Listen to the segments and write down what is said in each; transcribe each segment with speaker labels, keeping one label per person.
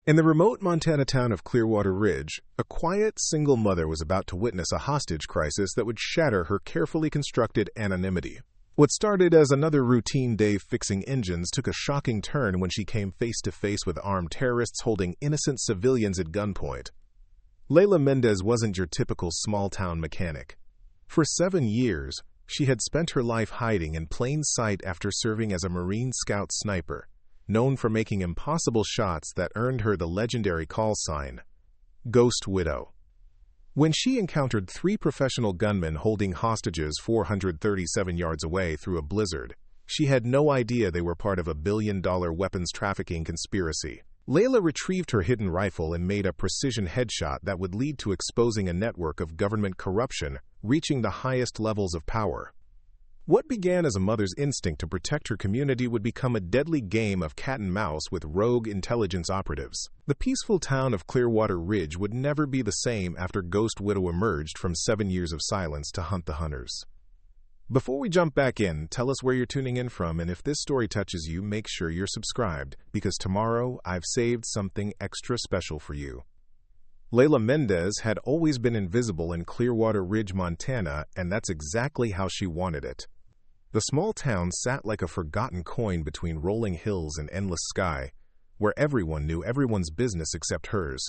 Speaker 1: In the remote Montana town of Clearwater Ridge, a quiet, single mother was about to witness a hostage crisis that would shatter her carefully constructed anonymity. What started as another routine day fixing engines took a shocking turn when she came face to face with armed terrorists holding innocent civilians at gunpoint. Leila Mendez wasn't your typical small-town mechanic. For 7 years, she had spent her life hiding in plain sight after serving as a Marine Scout sniper, known for making impossible shots that earned her the legendary call sign, Ghost Widow. When she encountered 3 professional gunmen holding hostages 437 yards away through a blizzard, she had no idea they were part of a billion-dollar weapons trafficking conspiracy. Leila retrieved her hidden rifle and made a precision headshot that would lead to exposing a network of government corruption reaching the highest levels of power. What began as a mother's instinct to protect her community would become a deadly game of cat and mouse with rogue intelligence operatives. The peaceful town of Clearwater Ridge would never be the same after Ghost Widow emerged from 7 years of silence to hunt the hunters. Before we jump back in, tell us where you're tuning in from, and if this story touches you, make sure you're subscribed, because tomorrow I've saved something extra special for you. Leila Mendez had always been invisible in Clearwater Ridge, Montana, and that's exactly how she wanted it. The small town sat like a forgotten coin between rolling hills and endless sky, where everyone knew everyone's business except hers.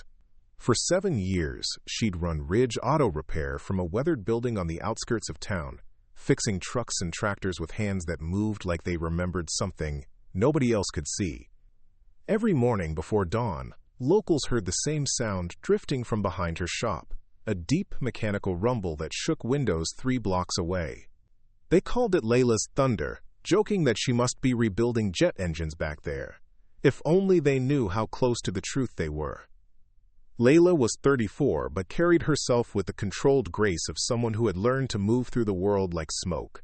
Speaker 1: For 7 years, she'd run Ridge Auto Repair from a weathered building on the outskirts of town, fixing trucks and tractors with hands that moved like they remembered something nobody else could see. Every morning before dawn, locals heard the same sound drifting from behind her shop, a deep mechanical rumble that shook windows 3 blocks away. They called it Leila's thunder, joking that she must be rebuilding jet engines back there. If only they knew how close to the truth they were. Leila was 34, but carried herself with the controlled grace of someone who had learned to move through the world like smoke.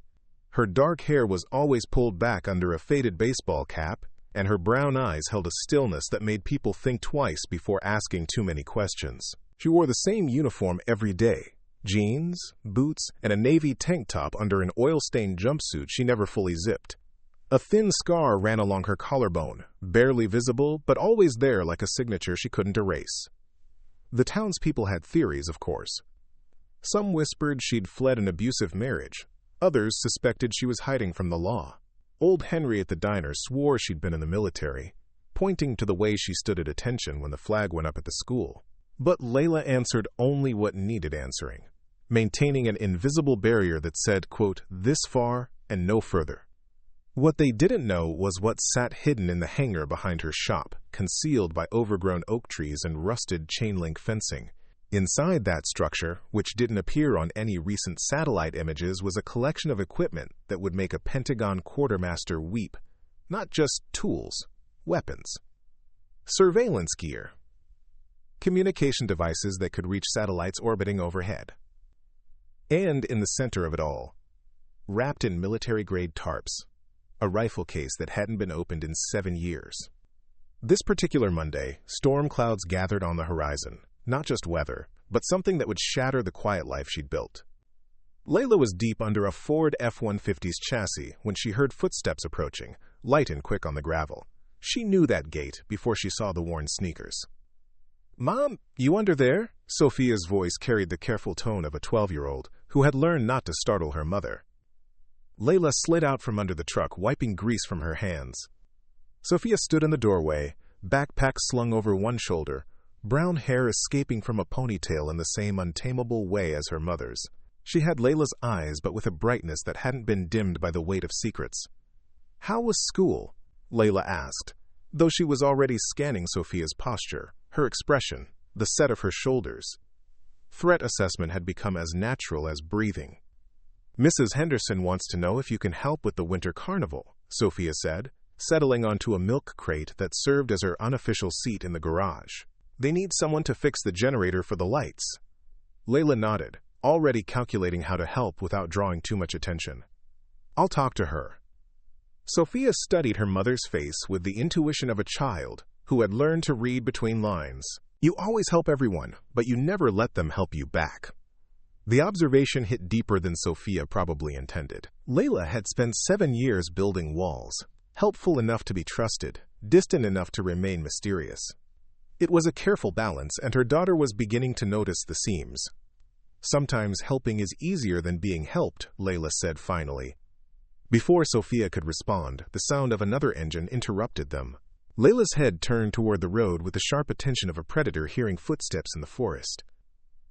Speaker 1: Her dark hair was always pulled back under a faded baseball cap, and her brown eyes held a stillness that made people think twice before asking too many questions. She wore the same uniform every day. Jeans, boots, and a navy tank top under an oil-stained jumpsuit she never fully zipped. A thin scar ran along her collarbone, barely visible, but always there like a signature she couldn't erase. The townspeople had theories, of course. Some whispered she'd fled an abusive marriage. Others suspected she was hiding from the law. Old Henry at the diner swore she'd been in the military, pointing to the way she stood at attention when the flag went up at the school. But Leila answered only what needed answering, maintaining an invisible barrier that said, quote, "this far and no further." What they didn't know was what sat hidden in the hangar behind her shop, concealed by overgrown oak trees and rusted chain-link fencing. Inside that structure, which didn't appear on any recent satellite images, was a collection of equipment that would make a Pentagon quartermaster weep. Not just tools, weapons. Surveillance gear. Communication devices that could reach satellites orbiting overhead. And in the center of it all, wrapped in military-grade tarps, a rifle case that hadn't been opened in 7 years. This particular Monday, storm clouds gathered on the horizon, not just weather, but something that would shatter the quiet life she'd built. Leila was deep under a Ford F-150's chassis when she heard footsteps approaching, light and quick on the gravel. She knew that gait before she saw the worn sneakers. "Mom, you under there?" Sophia's voice carried the careful tone of a 12-year-old who had learned not to startle her mother. Leila slid out from under the truck, wiping grease from her hands. Sophia stood in the doorway, backpack slung over one shoulder, brown hair escaping from a ponytail in the same untamable way as her mother's. She had Leila's eyes, but with a brightness that hadn't been dimmed by the weight of secrets. "How was school?" Leila asked, though she was already scanning Sophia's posture, her expression, the set of her shoulders. Threat assessment had become as natural as breathing. "Mrs. Henderson wants to know if you can help with the winter carnival," Sophia said, settling onto a milk crate that served as her unofficial seat in the garage. "They need someone to fix the generator for the lights." Leila nodded, already calculating how to help without drawing too much attention. "I'll talk to her." Sophia studied her mother's face with the intuition of a child who had learned to read between lines. "You always help everyone, but you never let them help you back." The observation hit deeper than Sophia probably intended. Leila had spent 7 years building walls, helpful enough to be trusted, distant enough to remain mysterious. It was a careful balance, and her daughter was beginning to notice the seams. "Sometimes helping is easier than being helped," Leila said finally. Before Sophia could respond, the sound of another engine interrupted them. Leila's head turned toward the road with the sharp attention of a predator hearing footsteps in the forest.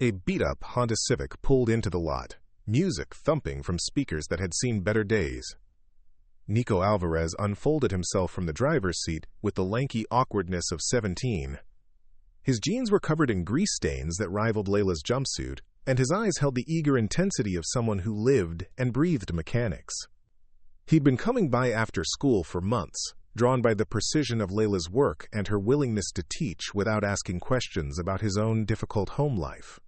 Speaker 1: A beat-up Honda Civic pulled into the lot, music thumping from speakers that had seen better days. Nico Alvarez unfolded himself from the driver's seat with the lanky awkwardness of 17. His jeans were covered in grease stains that rivaled Leila's jumpsuit, and his eyes held the eager intensity of someone who lived and breathed mechanics. He'd been coming by after school for months, drawn by the precision of Leila's work and her willingness to teach without asking questions about his own difficult home life.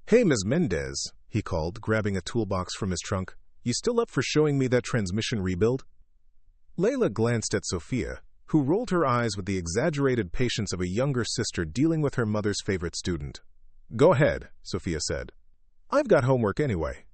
Speaker 1: "Hey, Ms. Mendez," he called, grabbing a toolbox from his trunk. "You still up for showing me that transmission rebuild?" Leila glanced at Sophia, who rolled her eyes with the exaggerated patience of a younger sister dealing with her mother's favorite student. "Go ahead," Sophia said. "I've got homework anyway."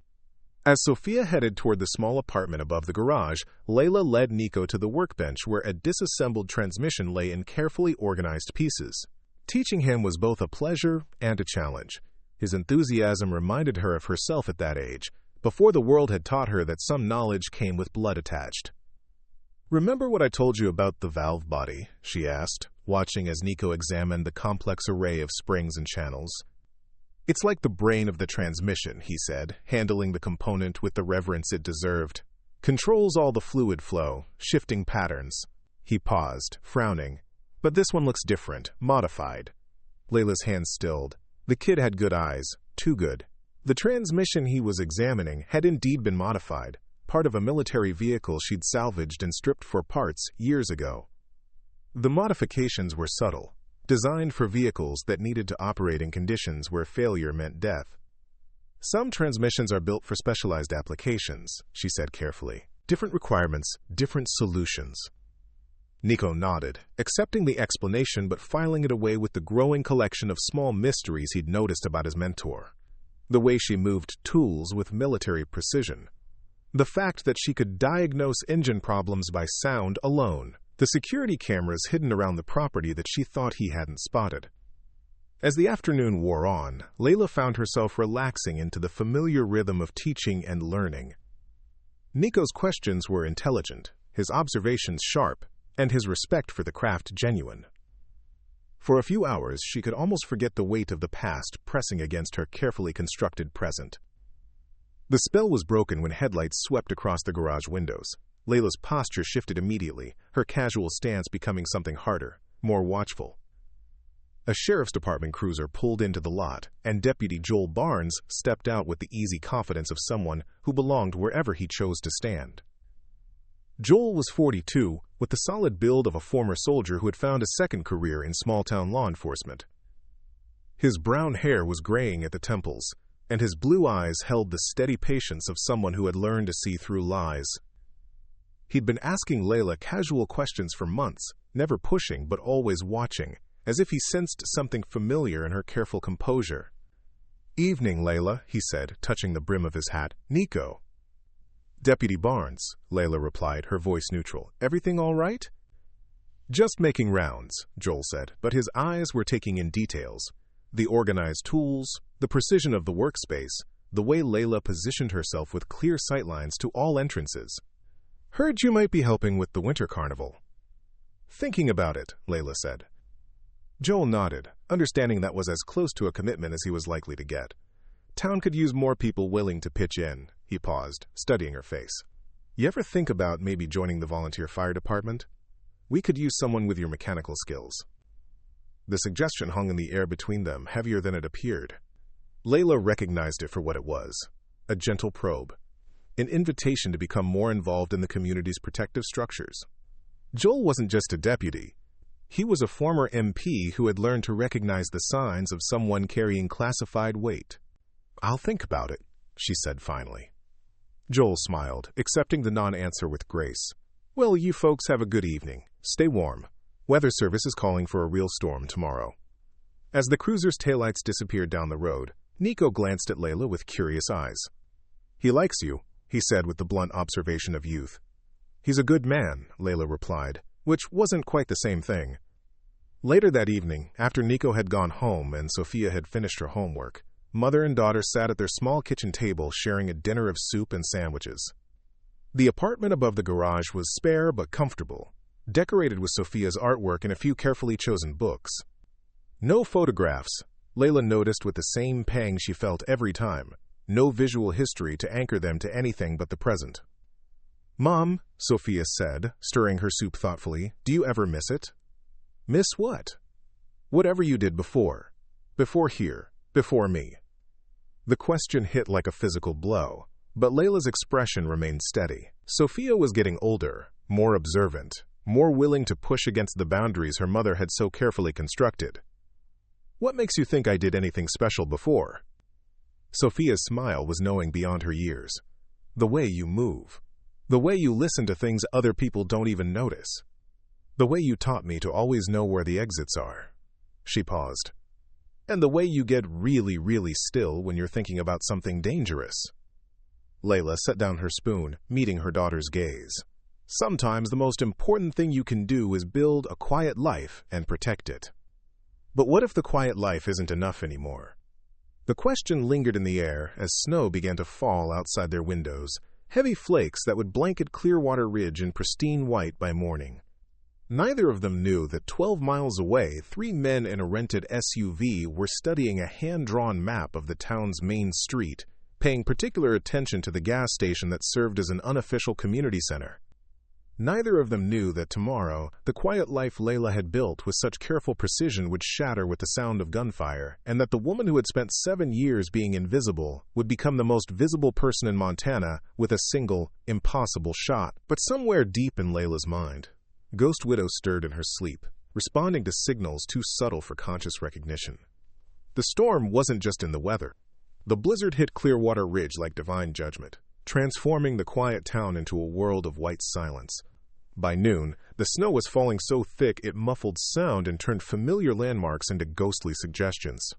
Speaker 1: As Sophia headed toward the small apartment above the garage, Leila led Nico to the workbench where a disassembled transmission lay in carefully organized pieces. Teaching him was both a pleasure and a challenge. His enthusiasm reminded her of herself at that age, before the world had taught her that some knowledge came with blood attached. "Remember what I told you about the valve body?" she asked, watching as Nico examined the complex array of springs and channels. "It's like the brain of the transmission," he said, handling the component with the reverence it deserved. "Controls all the fluid flow, shifting patterns." He paused, frowning. "But this one looks different, modified." Leila's hands stilled. The kid had good eyes, too good. The transmission he was examining had indeed been modified, part of a military vehicle she'd salvaged and stripped for parts years ago. The modifications were subtle, designed for vehicles that needed to operate in conditions where failure meant death. "Some transmissions are built for specialized applications," she said carefully. "Different requirements, different solutions." Nico nodded, accepting the explanation but filing it away with the growing collection of small mysteries he'd noticed about his mentor. The way she moved tools with military precision. The fact that she could diagnose engine problems by sound alone. The security cameras hidden around the property that she thought he hadn't spotted. As the afternoon wore on, Leila found herself relaxing into the familiar rhythm of teaching and learning. Nico's questions were intelligent, his observations sharp, and his respect for the craft genuine. For a few hours, she could almost forget the weight of the past pressing against her carefully constructed present. The spell was broken when headlights swept across the garage windows. Leila's posture shifted immediately, her casual stance becoming something harder, more watchful. A sheriff's department cruiser pulled into the lot, and Deputy Joel Barnes stepped out with the easy confidence of someone who belonged wherever he chose to stand. Joel was 42, with the solid build of a former soldier who had found a second career in small-town law enforcement. His brown hair was graying at the temples, and his blue eyes held the steady patience of someone who had learned to see through lies. He'd been asking Leila casual questions for months, never pushing but always watching, as if he sensed something familiar in her careful composure. "Evening, Leila," he said, touching the brim of his hat. "Nico." "Deputy Barnes," Leila replied, her voice neutral. "Everything all right?" "Just making rounds," Joel said, but his eyes were taking in details. The organized tools, the precision of the workspace, the way Leila positioned herself with clear sightlines to all entrances. "Heard you might be helping with the winter carnival." "Thinking about it," Leila said. Joel nodded, understanding that was as close to a commitment as he was likely to get. Town could use more people willing to pitch in. He paused, studying her face. "You ever think about maybe joining the volunteer fire department? We could use someone with your mechanical skills." The suggestion hung in the air between them, heavier than it appeared. Leila recognized it for what it was, a gentle probe, an invitation to become more involved in the community's protective structures. Joel wasn't just a deputy. He was a former MP who had learned to recognize the signs of someone carrying classified weight. "I'll think about it," she said finally. Joel smiled, accepting the non-answer with grace. "Well, you folks have a good evening. Stay warm. Weather Service is calling for a real storm tomorrow." As the cruiser's taillights disappeared down the road, Nico glanced at Leila with curious eyes. "He likes you," he said with the blunt observation of youth. "He's a good man," Leila replied, which wasn't quite the same thing. Later that evening, after Nico had gone home and Sophia had finished her homework, mother and daughter sat at their small kitchen table sharing a dinner of soup and sandwiches. The apartment above the garage was spare but comfortable, decorated with Sophia's artwork and a few carefully chosen books. No photographs, Leila noticed with the same pang she felt every time. No visual history to anchor them to anything but the present. "Mom," Sophia said, stirring her soup thoughtfully, "do you ever miss it?" "Miss what?" "Whatever you did before. Before here. Before me." The question hit like a physical blow, but Leila's expression remained steady. Sophia was getting older, more observant, more willing to push against the boundaries her mother had so carefully constructed. "What makes you think I did anything special before?" Sophia's smile was knowing beyond her years. "The way you move. The way you listen to things other people don't even notice. The way you taught me to always know where the exits are." She paused. "And the way you get really, really still when you're thinking about something dangerous." Leila set down her spoon, meeting her daughter's gaze. "Sometimes the most important thing you can do is build a quiet life and protect it." But what if the quiet life isn't enough anymore? The question lingered in the air as snow began to fall outside their windows, heavy flakes that would blanket Clearwater Ridge in pristine white by morning. Neither of them knew that 12 miles away, 3 men in a rented SUV were studying a hand-drawn map of the town's main street, paying particular attention to the gas station that served as an unofficial community center. Neither of them knew that tomorrow, the quiet life Leila had built with such careful precision would shatter with the sound of gunfire, and that the woman who had spent 7 years being invisible would become the most visible person in Montana with a single, impossible shot. But somewhere deep in Leila's mind, Ghost Widow stirred in her sleep, responding to signals too subtle for conscious recognition. The storm wasn't just in the weather. The blizzard hit Clearwater Ridge like divine judgment, transforming the quiet town into a world of white silence. By noon, the snow was falling so thick it muffled sound and turned familiar landmarks into ghostly suggestions.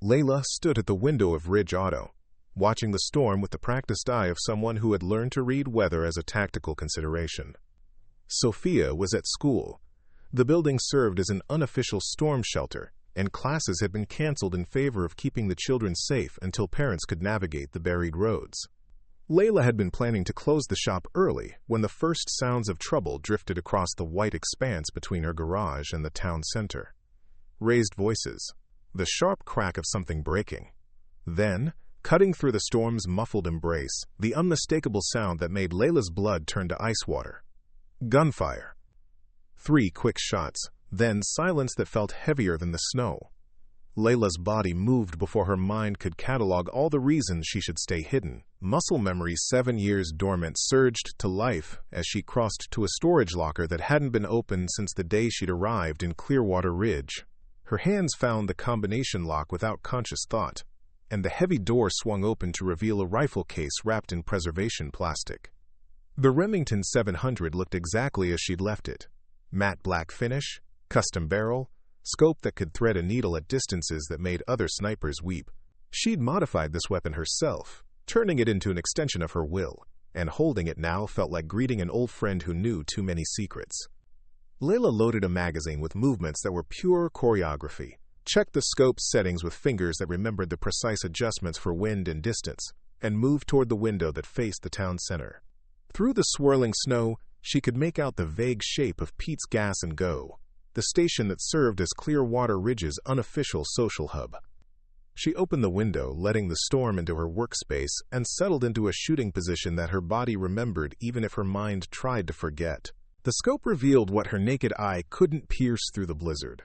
Speaker 1: Leila stood at the window of Ridge Auto, watching the storm with the practiced eye of someone who had learned to read weather as a tactical consideration. Sophia was at school. The building served as an unofficial storm shelter, and classes had been canceled in favor of keeping the children safe until parents could navigate the buried roads. Leila had been planning to close the shop early when the first sounds of trouble drifted across the white expanse between her garage and the town center. Raised voices, the sharp crack of something breaking. Then, cutting through the storm's muffled embrace, the unmistakable sound that made Leila's blood turn to ice water. Gunfire. 3 quick shots, then silence that felt heavier than the snow. Leila's body moved before her mind could catalog all the reasons she should stay hidden. Muscle memory 7 years dormant surged to life as she crossed to a storage locker that hadn't been opened since the day she'd arrived in Clearwater Ridge. Her hands found the combination lock without conscious thought, and the heavy door swung open to reveal a rifle case wrapped in preservation plastic. The Remington 700 looked exactly as she'd left it. Matte black finish, custom barrel, scope that could thread a needle at distances that made other snipers weep. She'd modified this weapon herself, turning it into an extension of her will, and holding it now felt like greeting an old friend who knew too many secrets. Leila loaded a magazine with movements that were pure choreography, checked the scope's settings with fingers that remembered the precise adjustments for wind and distance, and moved toward the window that faced the town center. Through the swirling snow, she could make out the vague shape of Pete's Gas and Go, the station that served as Clearwater Ridge's unofficial social hub. She opened the window, letting the storm into her workspace, and settled into a shooting position that her body remembered even if her mind tried to forget. The scope revealed what her naked eye couldn't pierce through the blizzard.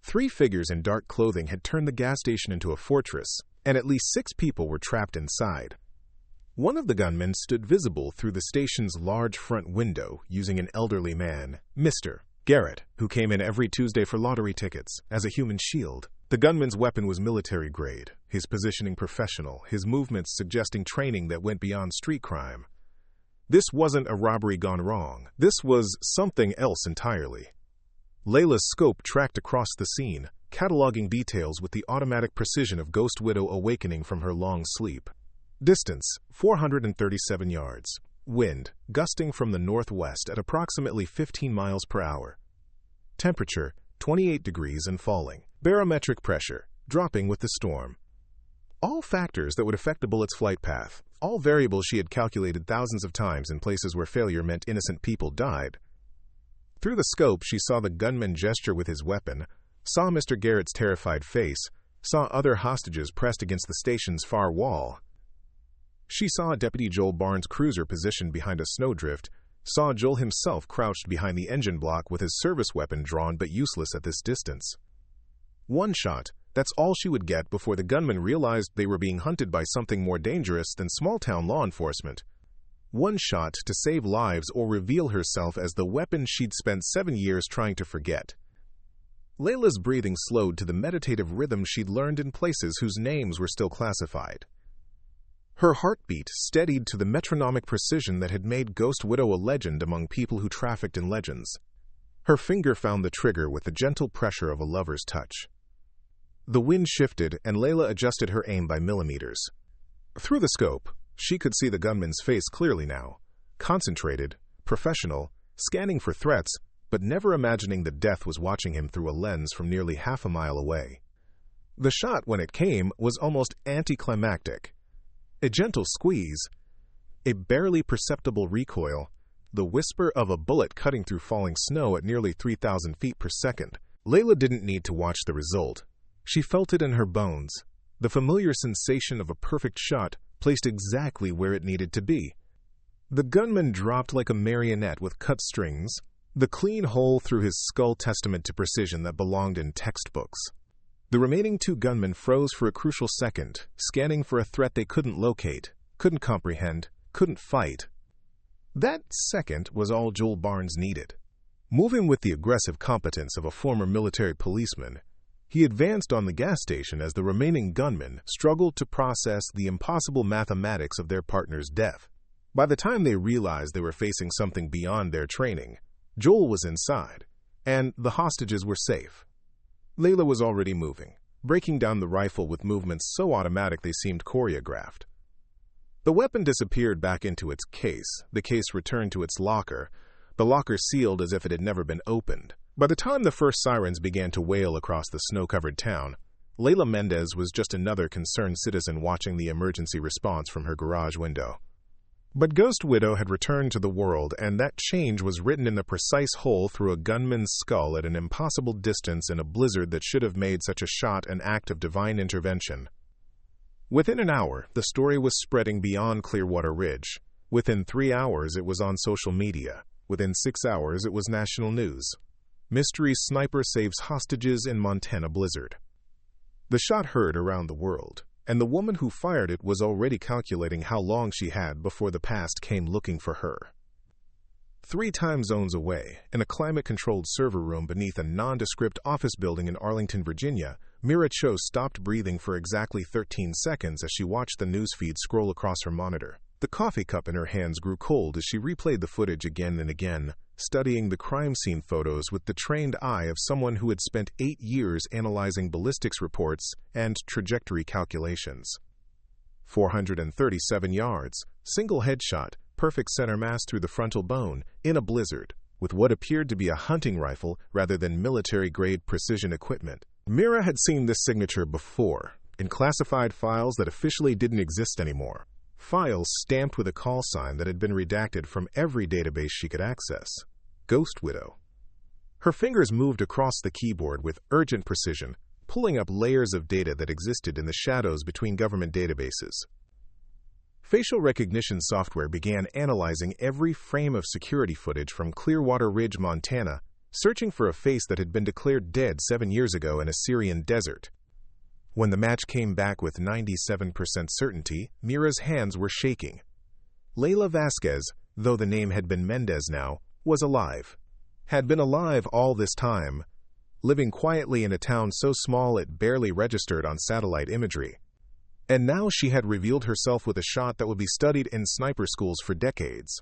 Speaker 1: 3 figures in dark clothing had turned the gas station into a fortress, and at least 6 people were trapped inside. One of the gunmen stood visible through the station's large front window, using an elderly man, Mr. Garrett, who came in every Tuesday for lottery tickets, as a human shield. The gunman's weapon was military grade, his positioning professional, his movements suggesting training that went beyond street crime. This wasn't a robbery gone wrong. This was something else entirely. Leila's scope tracked across the scene, cataloging details with the automatic precision of Ghost Widow awakening from her long sleep. Distance, 437 yards. Wind, gusting from the northwest at approximately 15 miles per hour. Temperature, 28 degrees and falling. Barometric pressure, dropping with the storm. All factors that would affect the bullet's flight path. All variables she had calculated thousands of times in places where failure meant innocent people died. Through the scope, she saw the gunman gesture with his weapon, saw Mr. Garrett's terrified face, saw other hostages pressed against the station's far wall. She saw Deputy Joel Barnes' cruiser positioned behind a snowdrift, saw Joel himself crouched behind the engine block with his service weapon drawn but useless at this distance. One shot, that's all she would get before the gunmen realized they were being hunted by something more dangerous than small-town law enforcement. One shot to save lives or reveal herself as the weapon she'd spent 7 years trying to forget. Leila's breathing slowed to the meditative rhythm she'd learned in places whose names were still classified. Her heartbeat steadied to the metronomic precision that had made Ghost Widow a legend among people who trafficked in legends. Her finger found the trigger with the gentle pressure of a lover's touch. The wind shifted, and Leila adjusted her aim by millimeters. Through the scope, she could see the gunman's face clearly now, concentrated, professional, scanning for threats, but never imagining that death was watching him through a lens from nearly half a mile away. The shot, when it came, was almost anticlimactic. A gentle squeeze, a barely perceptible recoil, the whisper of a bullet cutting through falling snow at nearly 3,000 feet per second. Leila didn't need to watch the result. She felt it in her bones, the familiar sensation of a perfect shot placed exactly where it needed to be. The gunman dropped like a marionette with cut strings, the clean hole through his skull testament to precision that belonged in textbooks. The remaining 2 gunmen froze for a crucial second, scanning for a threat they couldn't locate, couldn't comprehend, couldn't fight. That second was all Joel Barnes needed. Moving with the aggressive competence of a former military policeman, he advanced on the gas station as the remaining gunmen struggled to process the impossible mathematics of their partner's death. By the time they realized they were facing something beyond their training, Joel was inside, and the hostages were safe. Leila was already moving, breaking down the rifle with movements so automatic they seemed choreographed. The weapon disappeared back into its case, the case returned to its locker, the locker sealed as if it had never been opened. By the time the first sirens began to wail across the snow-covered town, Leila Mendez was just another concerned citizen watching the emergency response from her garage window. But Ghost Widow had returned to the world, and that change was written in the precise hole through a gunman's skull at an impossible distance in a blizzard that should have made such a shot an act of divine intervention. Within an hour, the story was spreading beyond Clearwater Ridge. Within 3 hours, it was on social media. Within 6 hours, it was national news. Mystery sniper saves hostages in Montana blizzard. The shot heard around the world, and the woman who fired it was already calculating how long she had before the past came looking for her. 3 time zones away, in a climate-controlled server room beneath a nondescript office building in Arlington, Virginia, Mira Cho stopped breathing for exactly 13 seconds as she watched the newsfeed scroll across her monitor. The coffee cup in her hands grew cold as she replayed the footage again and again, studying the crime scene photos with the trained eye of someone who had spent 8 years analyzing ballistics reports and trajectory calculations. 437 yards, single headshot, perfect center mass through the frontal bone, in a blizzard, with what appeared to be a hunting rifle rather than military-grade precision equipment. Mira had seen this signature before, in classified files that officially didn't exist anymore. Files stamped with a call sign that had been redacted from every database she could access. Ghost Widow. Her fingers moved across the keyboard with urgent precision, pulling up layers of data that existed in the shadows between government databases. Facial recognition software began analyzing every frame of security footage from Clearwater Ridge, Montana, searching for a face that had been declared dead 7 years ago in a Syrian desert. When the match came back with 97% certainty, Mira's hands were shaking. Leila Vasquez, though the name had been Mendez now, was alive. Had been alive all this time, living quietly in a town so small it barely registered on satellite imagery. And now she had revealed herself with a shot that would be studied in sniper schools for decades.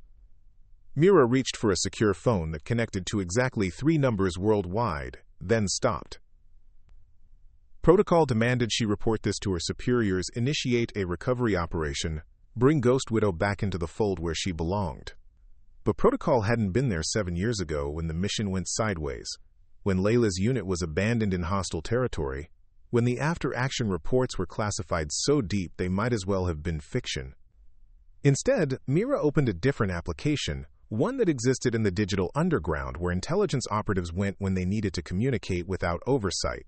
Speaker 1: Mira reached for a secure phone that connected to exactly 3 numbers worldwide, then stopped. Protocol demanded she report this to her superiors, initiate a recovery operation, bring Ghost Widow back into the fold where she belonged. But protocol hadn't been there 7 years ago when the mission went sideways. when Leila's unit was abandoned in hostile territory, when the after-action reports were classified so deep they might as well have been fiction. Instead, Mira opened a different application, one that existed in the digital underground where intelligence operatives went when they needed to communicate without oversight.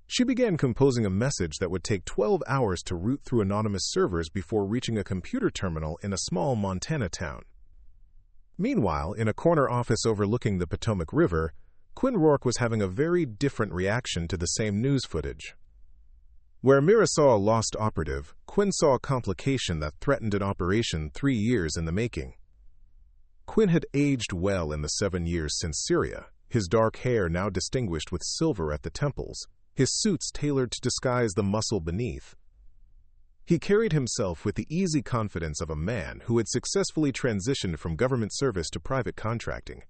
Speaker 1: She began composing a message that would take 12 hours to route through anonymous servers before reaching a computer terminal in a small Montana town. Meanwhile, in a corner office overlooking the Potomac River, Quinn Rourke was having a very different reaction to the same news footage. Where Mira saw a lost operative, Quinn saw a complication that threatened an operation 3 years in the making. Quinn had aged well in the 7 years since Syria, his dark hair now distinguished with silver at the temples, his suits tailored to disguise the muscle beneath. He carried himself with the easy confidence of a man who had successfully transitioned from government service to private contracting,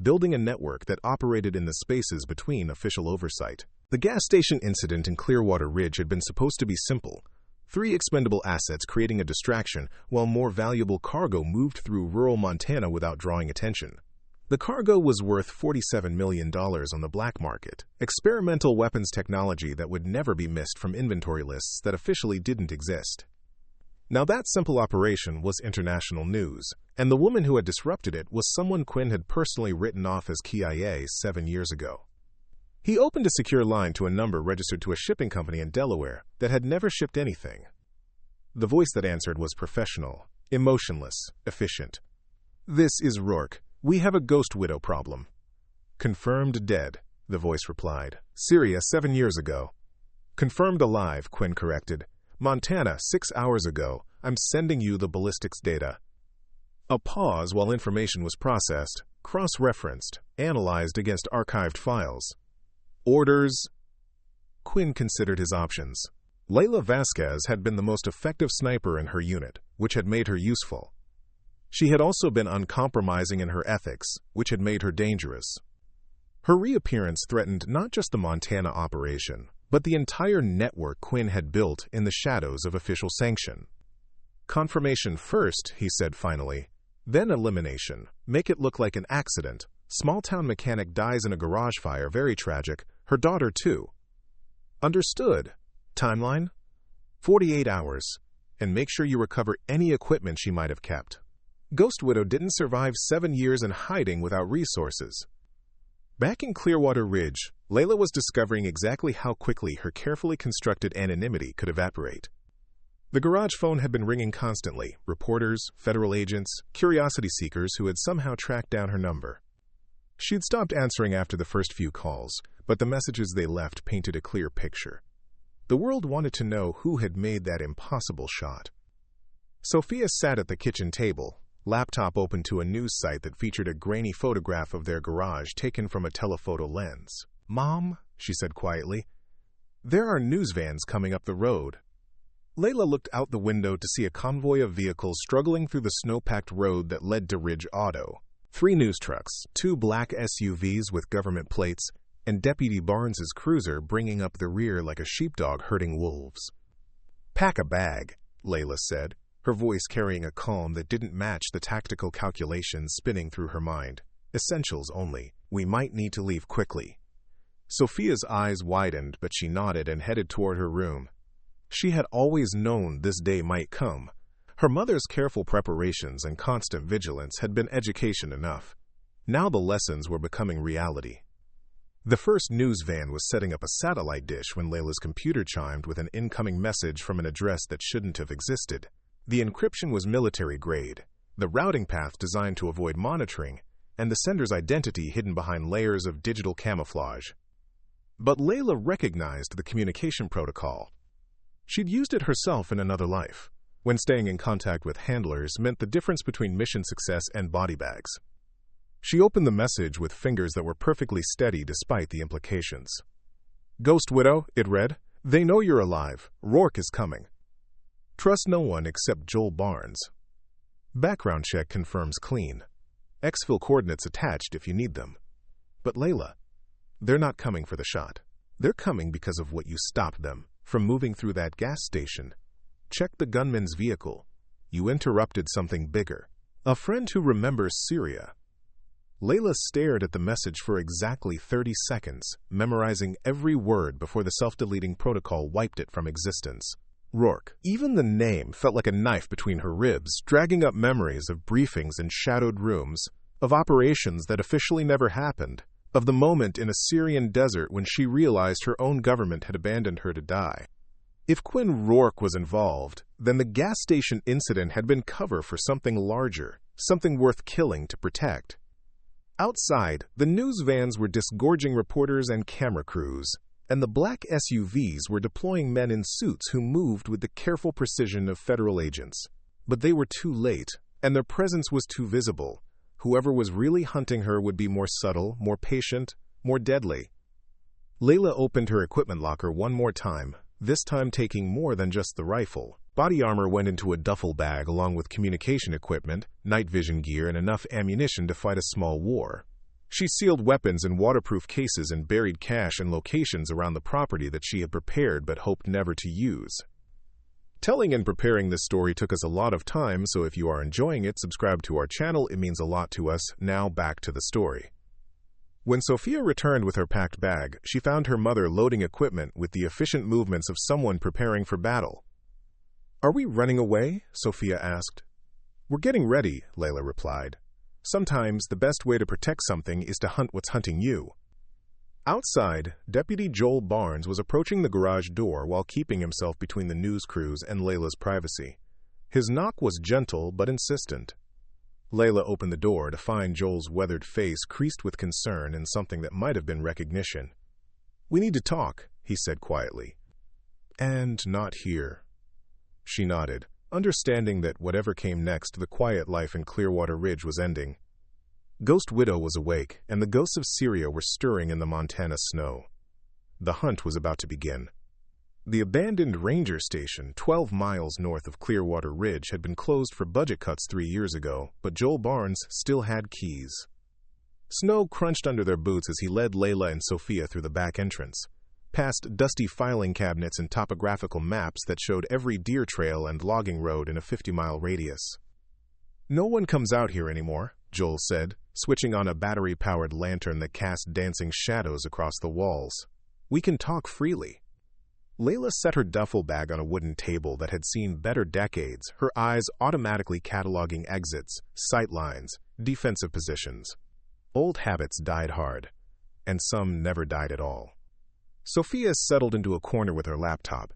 Speaker 1: building a network that operated in the spaces between official oversight. The gas station incident in Clearwater Ridge had been supposed to be simple: 3 expendable assets creating a distraction while more valuable cargo moved through rural Montana without drawing attention. The cargo was worth $47 million on the black market, experimental weapons technology that would never be missed from inventory lists that officially didn't exist. Now that simple operation was international news, and the woman who had disrupted it was someone Quinn had personally written off as KIA 7 years ago. He opened a secure line to a number registered to a shipping company in Delaware that had never shipped anything. The voice that answered was professional, emotionless, efficient. "This is Rourke. We have a ghost widow problem." "Confirmed dead," the voice replied. "Syria 7 years ago." "Confirmed alive," Quinn corrected. "Montana 6 hours ago. I'm sending you the ballistics data." A pause while information was processed, cross-referenced, analyzed against archived files. "Orders?" Quinn considered his options. Leila Vasquez had been the most effective sniper in her unit, which had made her useful. She had also been uncompromising in her ethics, which had made her dangerous. Her reappearance threatened not just the Montana operation, but the entire network Quinn had built in the shadows of official sanction. "Confirmation first," he said finally, "then elimination. Make it look like an accident. Small-town mechanic dies in a garage fire, very tragic. Her daughter, too." "Understood. Timeline? 48 hours. And make sure you recover any equipment she might have kept." Ghost Widow didn't survive 7 years in hiding without resources. Back in Clearwater Ridge, Leila was discovering exactly how quickly her carefully constructed anonymity could evaporate. The garage phone had been ringing constantly: reporters, federal agents, curiosity seekers who had somehow tracked down her number. She'd stopped answering after the first few calls, but the messages they left painted a clear picture. The world wanted to know who had made that impossible shot. Sophia sat at the kitchen table, laptop open to a news site that featured a grainy photograph of their garage taken from a telephoto lens. "Mom," she said quietly, "there are news vans coming up the road." Leila looked out the window to see a convoy of vehicles struggling through the snow-packed road that led to Ridge Auto. 3 news trucks, 2 black SUVs with government plates, and Deputy Barnes's cruiser bringing up the rear like a sheepdog herding wolves. "Pack a bag," Leila said, her voice carrying a calm that didn't match the tactical calculations spinning through her mind. "Essentials only. We might need to leave quickly." Sophia's eyes widened, but she nodded and headed toward her room. She had always known this day might come. Her mother's careful preparations and constant vigilance had been education enough. Now the lessons were becoming reality. The first news van was setting up a satellite dish when Leila's computer chimed with an incoming message from an address that shouldn't have existed. The encryption was military-grade, the routing path designed to avoid monitoring, and the sender's identity hidden behind layers of digital camouflage. But Leila recognized the communication protocol. She'd used it herself in another life, when staying in contact with handlers meant the difference between mission success and body bags. She opened the message with fingers that were perfectly steady despite the implications. "Ghost Widow," it read, "they know you're alive. Rourke is coming. Trust no one except Joel Barnes. Background check confirms clean. Exfil coordinates attached if you need them." But Leila, they're not coming for the shot. They're coming because of what you stopped them from moving through that gas station. Check the gunman's vehicle. You interrupted something bigger. A friend who remembers Syria. Leila stared at the message for exactly 30 seconds, memorizing every word before the self-deleting protocol wiped it from existence. Rourke. Even the name felt like a knife between her ribs, dragging up memories of briefings in shadowed rooms, of operations that officially never happened, of the moment in a Syrian desert when she realized her own government had abandoned her to die. If Quinn Rourke was involved, then the gas station incident had been cover for something larger, something worth killing to protect. Outside, the news vans were disgorging reporters and camera crews, and the black SUVs were deploying men in suits who moved with the careful precision of federal agents. But they were too late, and their presence was too visible. Whoever was really hunting her would be more subtle, more patient, more deadly. Leila opened her equipment locker one more time, this time taking more than just the rifle. Body armor went into a duffel bag along with communication equipment, night vision gear, and enough ammunition to fight a small war. She sealed weapons in waterproof cases and buried cash in locations around the property that she had prepared but hoped never to use. Telling and preparing this story took us a lot of time, so if you are enjoying it, subscribe to our channel. It means a lot to us. Now back to the story. When Sophia returned with her packed bag, she found her mother loading equipment with the efficient movements of someone preparing for battle. "Are we running away?" Sophia asked. "We're getting ready," Leila replied. "Sometimes the best way to protect something is to hunt what's hunting you." Outside, Deputy Joel Barnes was approaching the garage door while keeping himself between the news crews and Leila's privacy. His knock was gentle but insistent. Leila opened the door to find Joel's weathered face creased with concern and something that might have been recognition. "We need to talk," he said quietly. "And not here." She nodded, understanding that whatever came next, the quiet life in Clearwater Ridge was ending. Ghost Widow was awake, and the ghosts of Syria were stirring in the Montana snow. The hunt was about to begin. The abandoned ranger station, 12 miles north of Clearwater Ridge, had been closed for budget cuts 3 years ago, but Joel Barnes still had keys. Snow crunched under their boots as he led Leila and Sophia through the back entrance, past dusty filing cabinets and topographical maps that showed every deer trail and logging road in a 50-mile radius. "No one comes out here anymore," Joel said, switching on a battery-powered lantern that cast dancing shadows across the walls. "We can talk freely." Leila set her duffel bag on a wooden table that had seen better decades, her eyes automatically cataloging exits, sight lines, defensive positions. Old habits died hard, and some never died at all. Sophia settled into a corner with her laptop,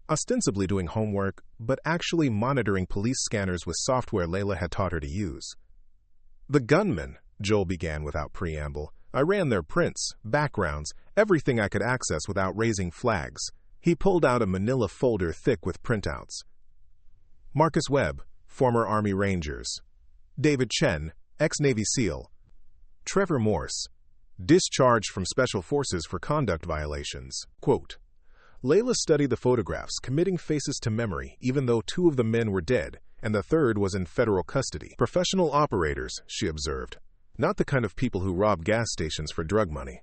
Speaker 1: ostensibly doing homework, but actually monitoring police scanners with software Leila had taught her to use. "The gunmen," Joel began without preamble. "I ran their prints, backgrounds, everything I could access without raising flags." He pulled out a manila folder thick with printouts. "Marcus Webb, former Army Rangers. David Chen, ex-Navy SEAL. Trevor Morse, discharged from Special Forces for conduct violations." Quote. Leila studied the photographs, committing faces to memory, even though 2 of the men were dead, and the 3rd was in federal custody. "Professional operators," she observed. "Not the kind of people who rob gas stations for drug money."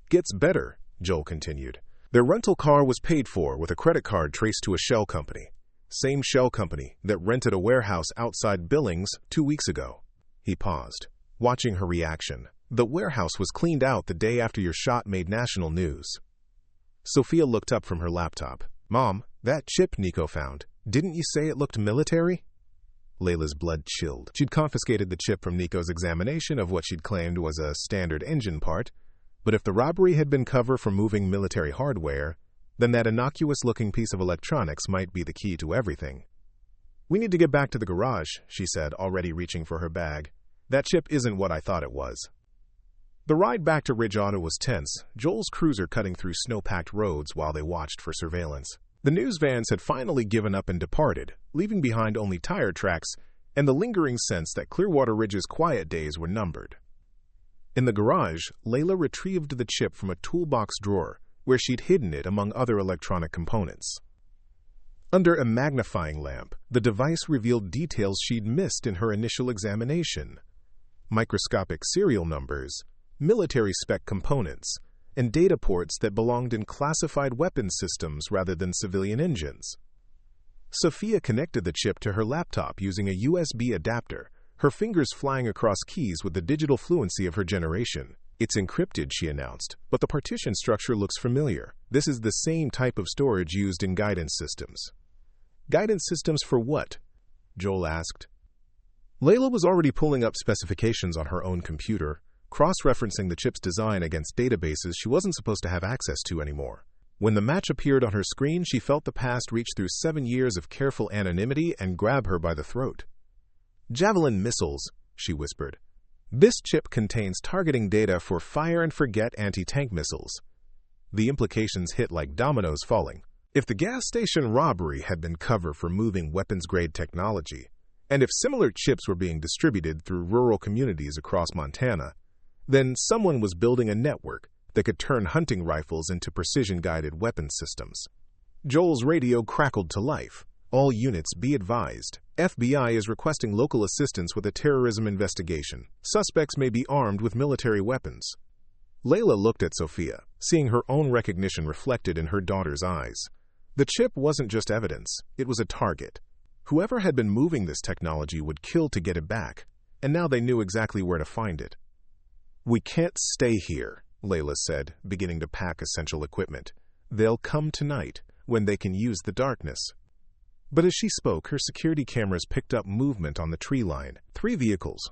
Speaker 1: "Gets better," Joel continued. "Their rental car was paid for with a credit card traced to a shell company. Same shell company that rented a warehouse outside Billings 2 weeks ago." He paused, watching her reaction. "The warehouse was cleaned out the day after your shot made national news." Sophia looked up from her laptop. "Mom, that chip Nico found, didn't you say it looked military?" Leila's blood chilled. She'd confiscated the chip from Nico's examination of what she'd claimed was a standard engine part, but if the robbery had been cover for moving military hardware, then that innocuous-looking piece of electronics might be the key to everything. "We need to get back to the garage," she said, already reaching for her bag. "That chip isn't what I thought it was." The ride back to Ridge Auto was tense, Joel's cruiser cutting through snow-packed roads while they watched for surveillance. The news vans had finally given up and departed, leaving behind only tire tracks and the lingering sense that Clearwater Ridge's quiet days were numbered. In the garage, Leila retrieved the chip from a toolbox drawer, where she'd hidden it among other electronic components. Under a magnifying lamp, the device revealed details she'd missed in her initial examination. Microscopic serial numbers, military-spec components, and data ports that belonged in classified weapons systems rather than civilian engines. Sophia connected the chip to her laptop using a USB adapter, her fingers flying across keys with the digital fluency of her generation. "It's encrypted," she announced, "but the partition structure looks familiar. This is the same type of storage used in guidance systems." "Guidance systems for what?" Joel asked. Leila was already pulling up specifications on her own computer, cross-referencing the chip's design against databases she wasn't supposed to have access to anymore. When the match appeared on her screen, she felt the past reach through 7 years of careful anonymity and grab her by the throat. "Javelin missiles," she whispered. "This chip contains targeting data for fire-and-forget anti-tank missiles." The implications hit like dominoes falling. If the gas station robbery had been cover for moving weapons-grade technology, and if similar chips were being distributed through rural communities across Montana, then someone was building a network that could turn hunting rifles into precision-guided weapons systems. Joel's radio crackled to life. "All units, be advised. FBI is requesting local assistance with a terrorism investigation. Suspects may be armed with military weapons." Leila looked at Sophia, seeing her own recognition reflected in her daughter's eyes. The chip wasn't just evidence, it was a target. Whoever had been moving this technology would kill to get it back, and now they knew exactly where to find it. "We can't stay here," Leila said, beginning to pack essential equipment. "They'll come tonight, when they can use the darkness." But as she spoke, her security cameras picked up movement on the tree line. 3 vehicles,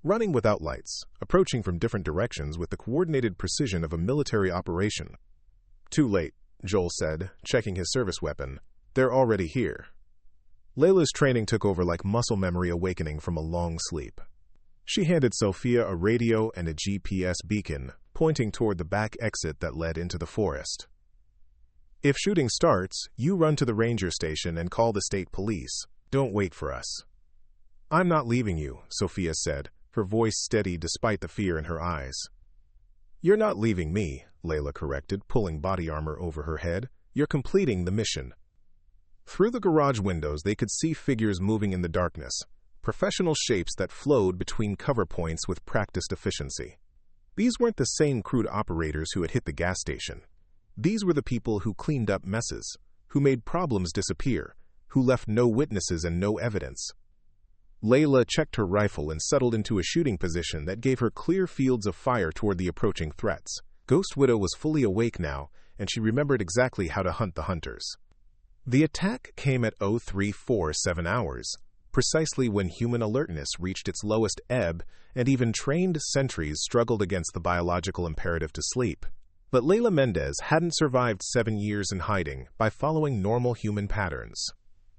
Speaker 1: running without lights, approaching from different directions with the coordinated precision of a military operation. "Too late," Joel said, checking his service weapon. "They're already here." Leila's training took over like muscle memory awakening from a long sleep. She handed Sophia a radio and a GPS beacon, pointing toward the back exit that led into the forest. "If shooting starts, you run to the ranger station and call the state police. Don't wait for us." "I'm not leaving you," Sophia said, her voice steady despite the fear in her eyes. "You're not leaving me," Leila corrected, pulling body armor over her head. "You're completing the mission." Through the garage windows, they could see figures moving in the darkness, professional shapes that flowed between cover points with practiced efficiency. These weren't the same crude operators who had hit the gas station. These were the people who cleaned up messes, who made problems disappear, who left no witnesses and no evidence. Leila checked her rifle and settled into a shooting position that gave her clear fields of fire toward the approaching threats. Ghost Widow was fully awake now, and she remembered exactly how to hunt the hunters. The attack came at 0347 hours, precisely when human alertness reached its lowest ebb and even trained sentries struggled against the biological imperative to sleep. But Leila Mendez hadn't survived 7 years in hiding by following normal human patterns.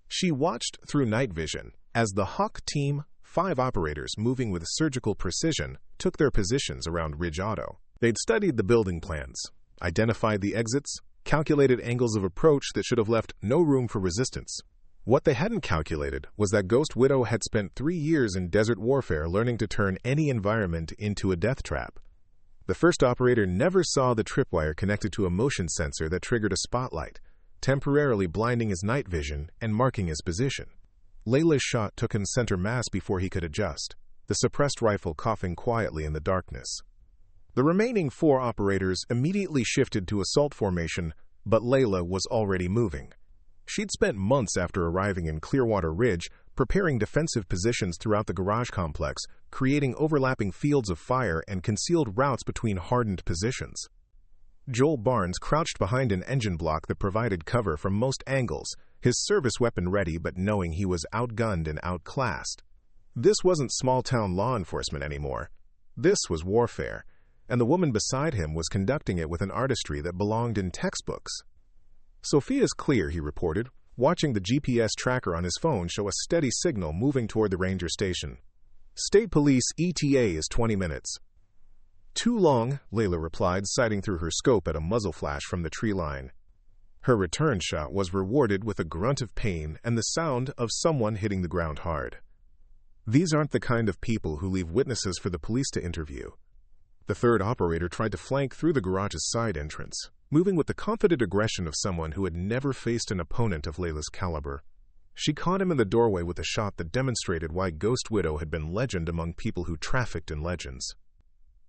Speaker 1: She watched through night vision as the Hawk team, 5 operators moving with surgical precision, took their positions around Ridge Auto. They'd studied the building plans, identified the exits, calculated angles of approach that should have left no room for resistance. What they hadn't calculated was that Ghost Widow had spent 3 years in desert warfare learning to turn any environment into a death trap. The first operator never saw the tripwire connected to a motion sensor that triggered a spotlight, temporarily blinding his night vision and marking his position. Leila's shot took him center mass before he could adjust, the suppressed rifle coughing quietly in the darkness. The remaining 4 operators immediately shifted to assault formation, but Leila was already moving. She'd spent months after arriving in Clearwater Ridge preparing defensive positions throughout the garage complex, creating overlapping fields of fire and concealed routes between hardened positions. Joel Barnes crouched behind an engine block that provided cover from most angles, his service weapon ready but knowing he was outgunned and outclassed. This wasn't small-town law enforcement anymore. This was warfare, and the woman beside him was conducting it with an artistry that belonged in textbooks. "Sophia's clear," he reported, watching the GPS tracker on his phone show a steady signal moving toward the ranger station. "State Police ETA is 20 minutes. "Too long," Leila replied, sighting through her scope at a muzzle flash from the tree line. Her return shot was rewarded with a grunt of pain and the sound of someone hitting the ground hard. These aren't the kind of people who leave witnesses for the police to interview. The third operator tried to flank through the garage's side entrance, moving with the confident aggression of someone who had never faced an opponent of Leila's caliber. She caught him in the doorway with a shot that demonstrated why Ghost Widow had been legend among people who trafficked in legends.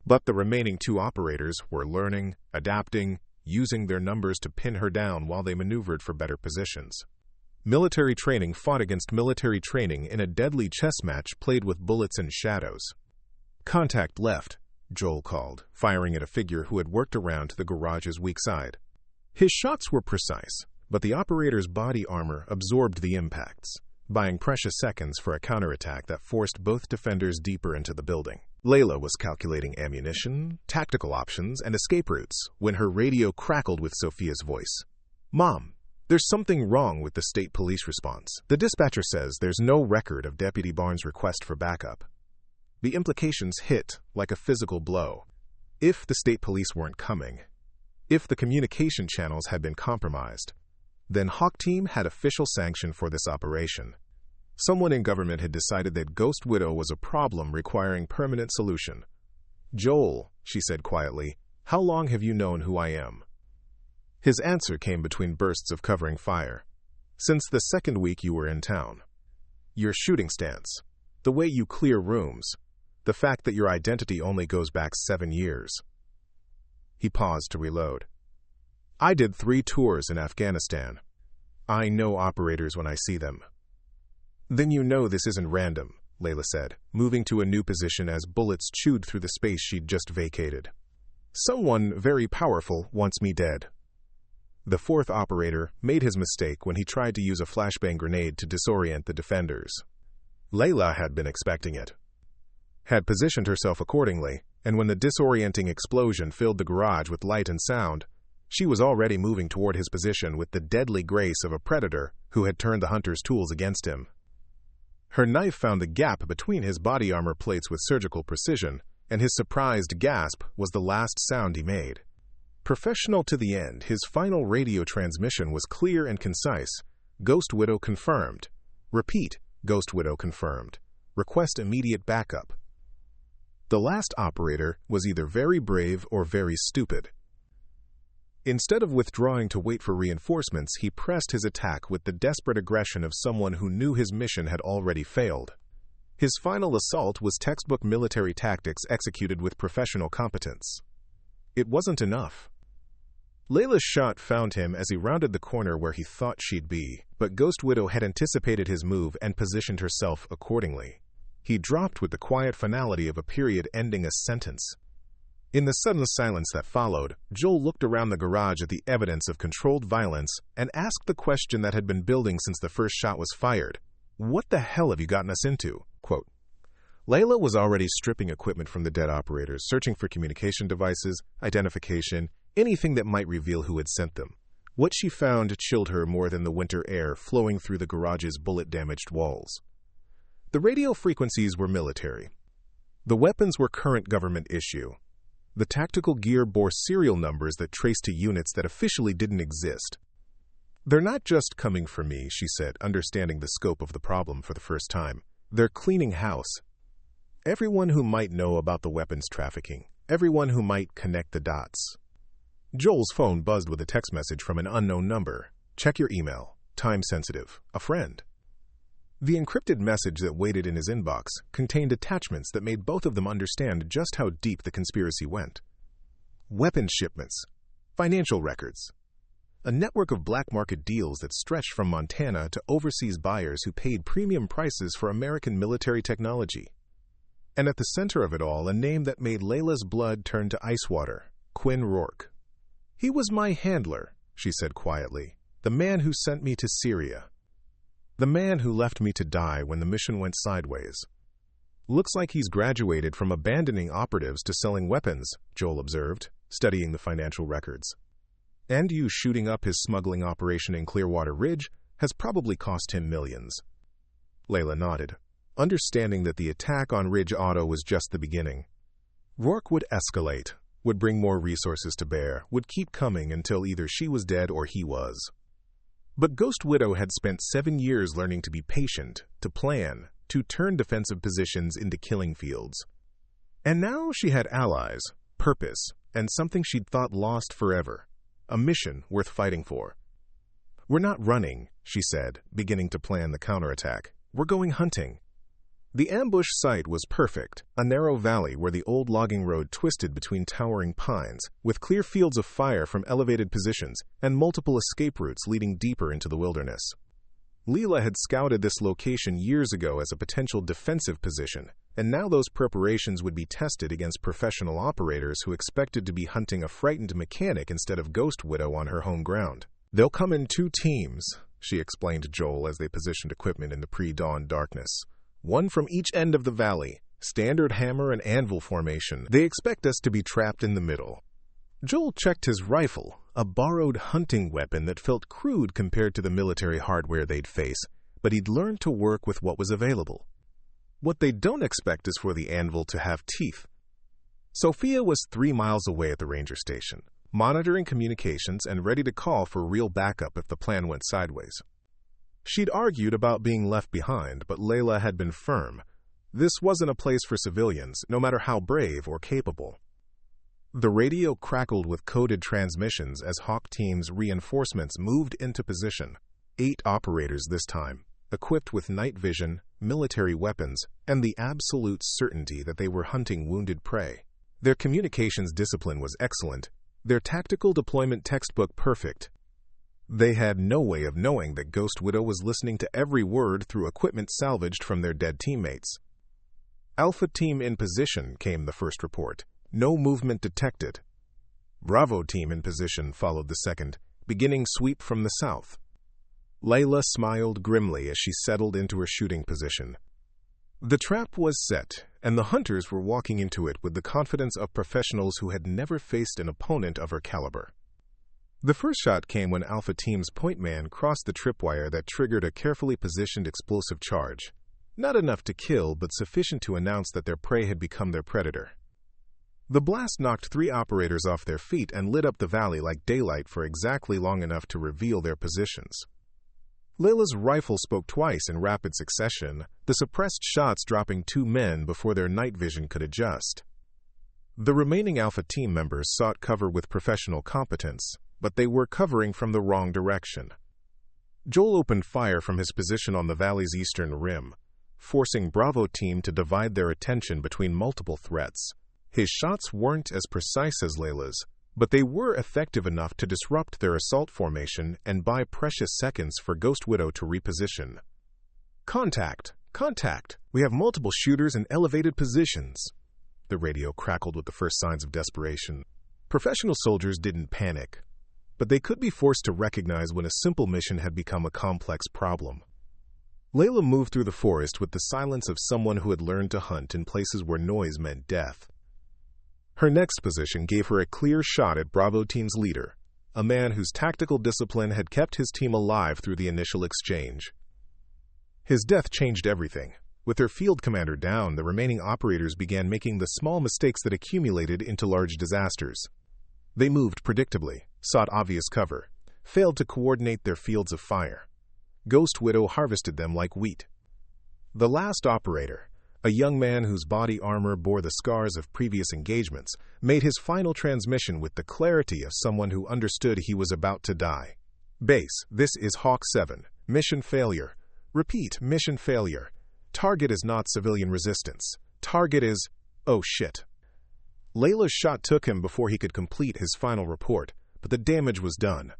Speaker 1: But the remaining 2 operators were learning, adapting, using their numbers to pin her down while they maneuvered for better positions. Military training fought against military training in a deadly chess match played with bullets and shadows. "Contact left," Joel called, firing at a figure who had worked around to the garage's weak side. His shots were precise, but the operator's body armor absorbed the impacts, buying precious seconds for a counterattack that forced both defenders deeper into the building. Leila was calculating ammunition, tactical options, and escape routes when her radio crackled with Sophia's voice. "Mom, there's something wrong with the state police response. The dispatcher says there's no record of Deputy Barnes' request for backup." The implications hit like a physical blow. If the state police weren't coming, if the communication channels had been compromised, then Hawk Team had official sanction for this operation. Someone in government had decided that Ghost Widow was a problem requiring permanent solution. "Joel," she said quietly, "how long have you known who I am?" His answer came between bursts of covering fire. "Since the second week you were in town. Your shooting stance, the way you clear rooms, the fact that your identity only goes back 7 years. He paused to reload. "I did 3 tours in Afghanistan. I know operators when I see them." "Then you know this isn't random," Leila said, moving to a new position as bullets chewed through the space she'd just vacated. "Someone very powerful wants me dead." The 4th operator made his mistake when he tried to use a flashbang grenade to disorient the defenders. Leila had been expecting it, had positioned herself accordingly, and when the disorienting explosion filled the garage with light and sound, she was already moving toward his position with the deadly grace of a predator who had turned the hunter's tools against him. Her knife found the gap between his body armor plates with surgical precision, and his surprised gasp was the last sound he made. Professional to the end, his final radio transmission was clear and concise. "Ghost Widow confirmed. Repeat, Ghost Widow confirmed. Request immediate backup." The last operator was either very brave or very stupid. Instead of withdrawing to wait for reinforcements, he pressed his attack with the desperate aggression of someone who knew his mission had already failed. His final assault was textbook military tactics executed with professional competence. It wasn't enough. Leila's shot found him as he rounded the corner where he thought she'd be, but Ghost Widow had anticipated his move and positioned herself accordingly. He dropped with the quiet finality of a period ending a sentence. In the sudden silence that followed, Joel looked around the garage at the evidence of controlled violence and asked the question that had been building since the first shot was fired. "What the hell have you gotten us into?" Quote. Leila was already stripping equipment from the dead operators, searching for communication devices, identification, anything that might reveal who had sent them. What she found chilled her more than the winter air flowing through the garage's bullet-damaged walls. The radio frequencies were military. The weapons were current government issue. The tactical gear bore serial numbers that traced to units that officially didn't exist. "They're not just coming for me," she said, understanding the scope of the problem for the first time. "They're cleaning house. Everyone who might know about the weapons trafficking. Everyone who might connect the dots." Joel's phone buzzed with a text message from an unknown number. "Check your email. Time sensitive. A friend." The encrypted message that waited in his inbox contained attachments that made both of them understand just how deep the conspiracy went. Weapons shipments, financial records, a network of black market deals that stretched from Montana to overseas buyers who paid premium prices for American military technology. And at the center of it all, a name that made Leila's blood turn to ice water: Quinn Rourke. "He was my handler," she said quietly, "the man who sent me to Syria. The man who left me to die when the mission went sideways." "Looks like he's graduated from abandoning operatives to selling weapons," Joel observed, studying the financial records. "And you shooting up his smuggling operation in Clearwater Ridge has probably cost him millions." Leila nodded, understanding that the attack on Ridge Auto was just the beginning. Rourke would escalate, would bring more resources to bear, would keep coming until either she was dead or he was. But Ghost Widow had spent 7 years learning to be patient, to plan, to turn defensive positions into killing fields. And now she had allies, purpose, and something she'd thought lost forever, a mission worth fighting for. "We're not running," she said, beginning to plan the counterattack. "We're going hunting." The ambush site was perfect, a narrow valley where the old logging road twisted between towering pines, with clear fields of fire from elevated positions and multiple escape routes leading deeper into the wilderness. Leila had scouted this location years ago as a potential defensive position, and now those preparations would be tested against professional operators who expected to be hunting a frightened mechanic instead of Ghost Widow on her home ground. "They'll come in 2 teams, she explained to Joel as they positioned equipment in the pre-dawn darkness. "One from each end of the valley, standard hammer and anvil formation. They expect us to be trapped in the middle." Joel checked his rifle, a borrowed hunting weapon that felt crude compared to the military hardware they'd face, but he'd learned to work with what was available. What they don't expect is for the anvil to have teeth. Sophia was 3 miles away at the ranger station, monitoring communications and ready to call for real backup if the plan went sideways. She'd argued about being left behind, but Leila had been firm. This wasn't a place for civilians, no matter how brave or capable. The radio crackled with coded transmissions as Hawk Team's reinforcements moved into position. 8 operators this time, equipped with night vision, military weapons, and the absolute certainty that they were hunting wounded prey. Their communications discipline was excellent, their tactical deployment textbook perfect. They had no way of knowing that Ghost Widow was listening to every word through equipment salvaged from their dead teammates. "Alpha Team in position," came the first report. "No movement detected." "Bravo Team in position," followed the second, beginning sweep from the south. Leila smiled grimly as she settled into her shooting position. The trap was set, and the hunters were walking into it with the confidence of professionals who had never faced an opponent of her caliber. The first shot came when Alpha Team's point man crossed the tripwire that triggered a carefully positioned explosive charge. Not enough to kill, but sufficient to announce that their prey had become their predator. The blast knocked 3 operators off their feet and lit up the valley like daylight for exactly long enough to reveal their positions. Leila's rifle spoke twice in rapid succession, the suppressed shots dropping 2 men before their night vision could adjust. The remaining Alpha Team members sought cover with professional competence, but they were covering from the wrong direction. Joel opened fire from his position on the valley's eastern rim, forcing Bravo Team to divide their attention between multiple threats. His shots weren't as precise as Leila's, but they were effective enough to disrupt their assault formation and buy precious seconds for Ghost Widow to reposition. "Contact! Contact! We have multiple shooters in elevated positions." The radio crackled with the first signs of desperation. Professional soldiers didn't panic, but they could be forced to recognize when a simple mission had become a complex problem. Leila moved through the forest with the silence of someone who had learned to hunt in places where noise meant death. Her next position gave her a clear shot at Bravo Team's leader, a man whose tactical discipline had kept his team alive through the initial exchange. His death changed everything. With their field commander down, the remaining operators began making the small mistakes that accumulated into large disasters. They moved predictably, sought obvious cover, failed to coordinate their fields of fire. Ghost Widow harvested them like wheat. The last operator, a young man whose body armor bore the scars of previous engagements, made his final transmission with the clarity of someone who understood he was about to die. "Base, this is Hawk 7. Mission failure. Repeat, mission failure. Target is not civilian resistance. Target is... oh shit." Leila's shot took him before he could complete his final report, but the damage was done.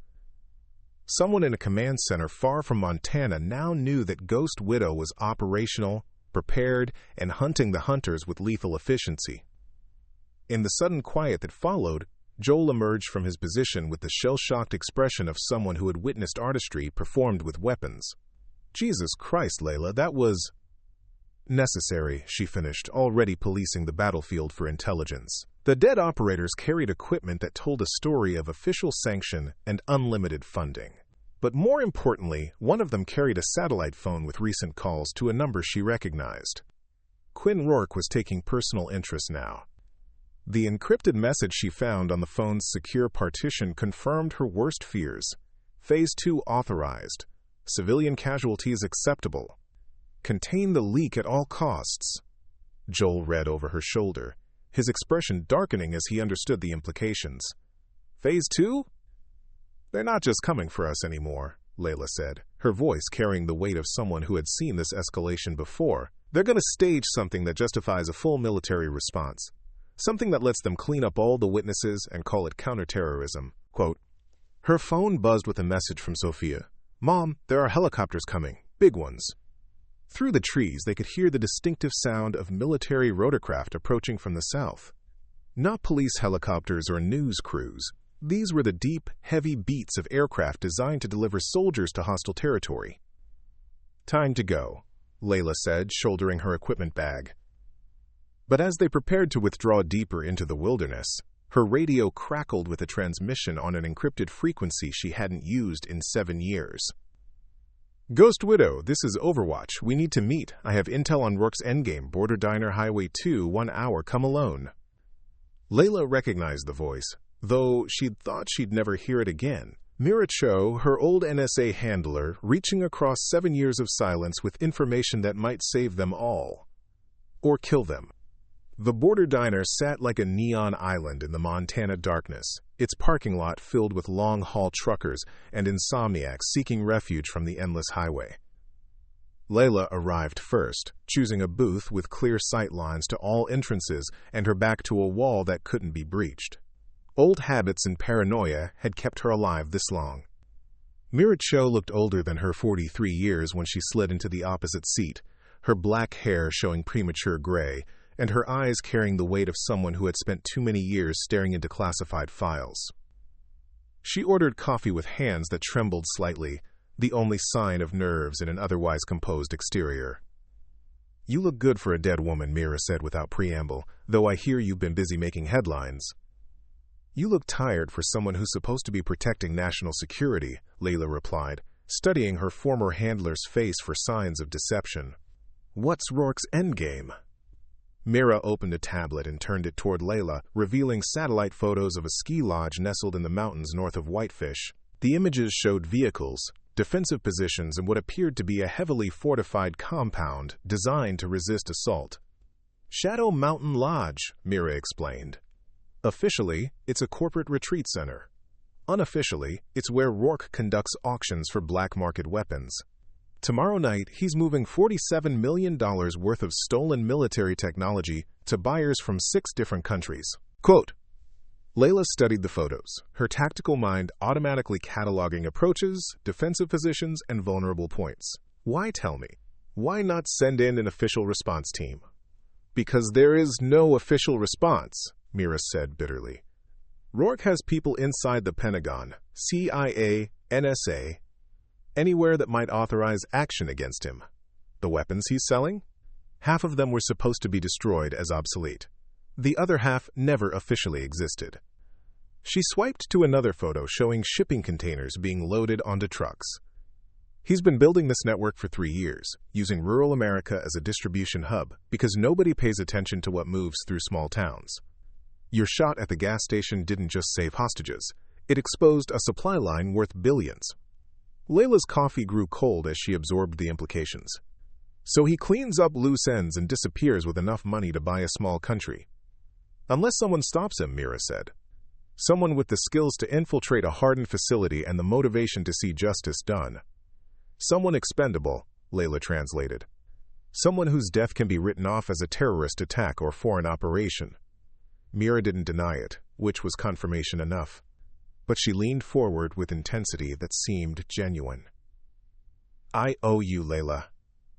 Speaker 1: Someone in a command center far from Montana now knew that Ghost Widow was operational, prepared, and hunting the hunters with lethal efficiency. In the sudden quiet that followed, Joel emerged from his position with the shell-shocked expression of someone who had witnessed artistry performed with weapons. "Jesus Christ, Leila, that was..." "Necessary," she finished, already policing the battlefield for intelligence. The dead operators carried equipment that told a story of official sanction and unlimited funding. But more importantly, one of them carried a satellite phone with recent calls to a number she recognized. Quinn Rourke was taking personal interest now. The encrypted message she found on the phone's secure partition confirmed her worst fears. Phase 2 authorized. Civilian casualties acceptable. Contain the leak at all costs. Joel read over her shoulder, his expression darkening as he understood the implications. "Phase 2? They're not just coming for us anymore," Leila said, her voice carrying the weight of someone who had seen this escalation before. "They're going to stage something that justifies a full military response. Something that lets them clean up all the witnesses and call it counterterrorism." Quote. Her phone buzzed with a message from Sophia. "Mom, there are helicopters coming, big ones." Through the trees, they could hear the distinctive sound of military rotorcraft approaching from the south. Not police helicopters or news crews. These were the deep, heavy beats of aircraft designed to deliver soldiers to hostile territory. "Time to go," Leila said, shouldering her equipment bag. But as they prepared to withdraw deeper into the wilderness, her radio crackled with a transmission on an encrypted frequency she hadn't used in 7 years. "Ghost Widow, this is Overwatch. We need to meet. I have intel on Rourke's endgame, Border Diner Highway 2, 1 hour. Come alone." Leila recognized the voice, though she'd thought she'd never hear it again. Mira Cho, her old NSA handler, reaching across 7 years of silence with information that might save them all. Or kill them. The Border Diner sat like a neon island in the Montana darkness, its parking lot filled with long-haul truckers and insomniacs seeking refuge from the endless highway. Leila arrived first, choosing a booth with clear sight lines to all entrances and her back to a wall that couldn't be breached. Old habits and paranoia had kept her alive this long. Mira Cho looked older than her 43 years when she slid into the opposite seat, her black hair showing premature gray, and her eyes carrying the weight of someone who had spent too many years staring into classified files. She ordered coffee with hands that trembled slightly, the only sign of nerves in an otherwise composed exterior. "You look good for a dead woman," Mira said without preamble, "though I hear you've been busy making headlines." "You look tired for someone who's supposed to be protecting national security," Leila replied, studying her former handler's face for signs of deception. "What's Rourke's endgame?" Mira opened a tablet and turned it toward Leila, revealing satellite photos of a ski lodge nestled in the mountains north of Whitefish. The images showed vehicles, defensive positions, and what appeared to be a heavily fortified compound designed to resist assault. "Shadow Mountain Lodge," Mira explained. "Officially, it's a corporate retreat center. Unofficially, it's where Rourke conducts auctions for black market weapons. Tomorrow night, he's moving $47 million worth of stolen military technology to buyers from 6 different countries." Quote, Leila studied the photos, her tactical mind automatically cataloging approaches, defensive positions, and vulnerable points. "Why tell me? Why not send in an official response team?" "Because there is no official response," Mira said bitterly. "Rourke has people inside the Pentagon, CIA, NSA, anywhere that might authorize action against him. The weapons he's selling? Half of them were supposed to be destroyed as obsolete. The other half never officially existed." She swiped to another photo showing shipping containers being loaded onto trucks. "He's been building this network for 3 years, using rural America as a distribution hub, because nobody pays attention to what moves through small towns. Your shot at the gas station didn't just save hostages. It exposed a supply line worth billions." Leila's coffee grew cold as she absorbed the implications. "So he cleans up loose ends and disappears with enough money to buy a small country." "Unless someone stops him," Mira said. "Someone with the skills to infiltrate a hardened facility and the motivation to see justice done." "Someone expendable," Leila translated. "Someone whose death can be written off as a terrorist attack or foreign operation." Mira didn't deny it, which was confirmation enough. But she leaned forward with intensity that seemed genuine. "I owe you, Leila.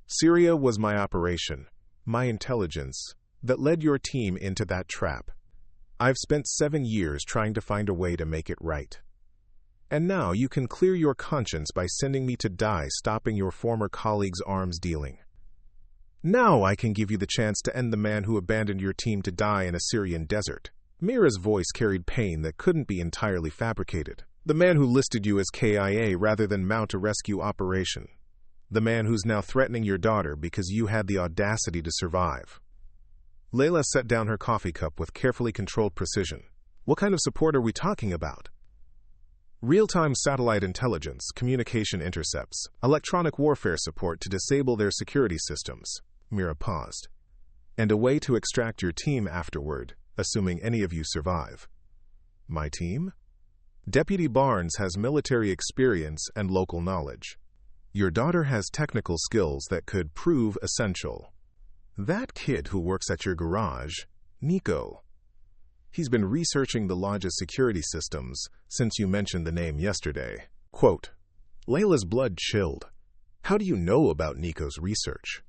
Speaker 1: Syria was my operation, my intelligence, that led your team into that trap. I've spent 7 years trying to find a way to make it right. And now you can clear your conscience by sending me to die stopping your former colleague's arms dealing. Now I can give you the chance to end the man who abandoned your team to die in a Syrian desert." Mira's voice carried pain that couldn't be entirely fabricated. "The man who listed you as KIA rather than mount a rescue operation. The man who's now threatening your daughter because you had the audacity to survive." Leila set down her coffee cup with carefully controlled precision. "What kind of support are we talking about?" "Real-time satellite intelligence, communication intercepts, electronic warfare support to disable their security systems." Mira paused. "And a way to extract your team afterward, assuming any of you survive." "My team?" "Deputy Barnes has military experience and local knowledge. Your daughter has technical skills that could prove essential. That kid who works at your garage, Nico. He's been researching the lodge's security systems since you mentioned the name yesterday." Quote, Leila's blood chilled. How do you know about Nico's research?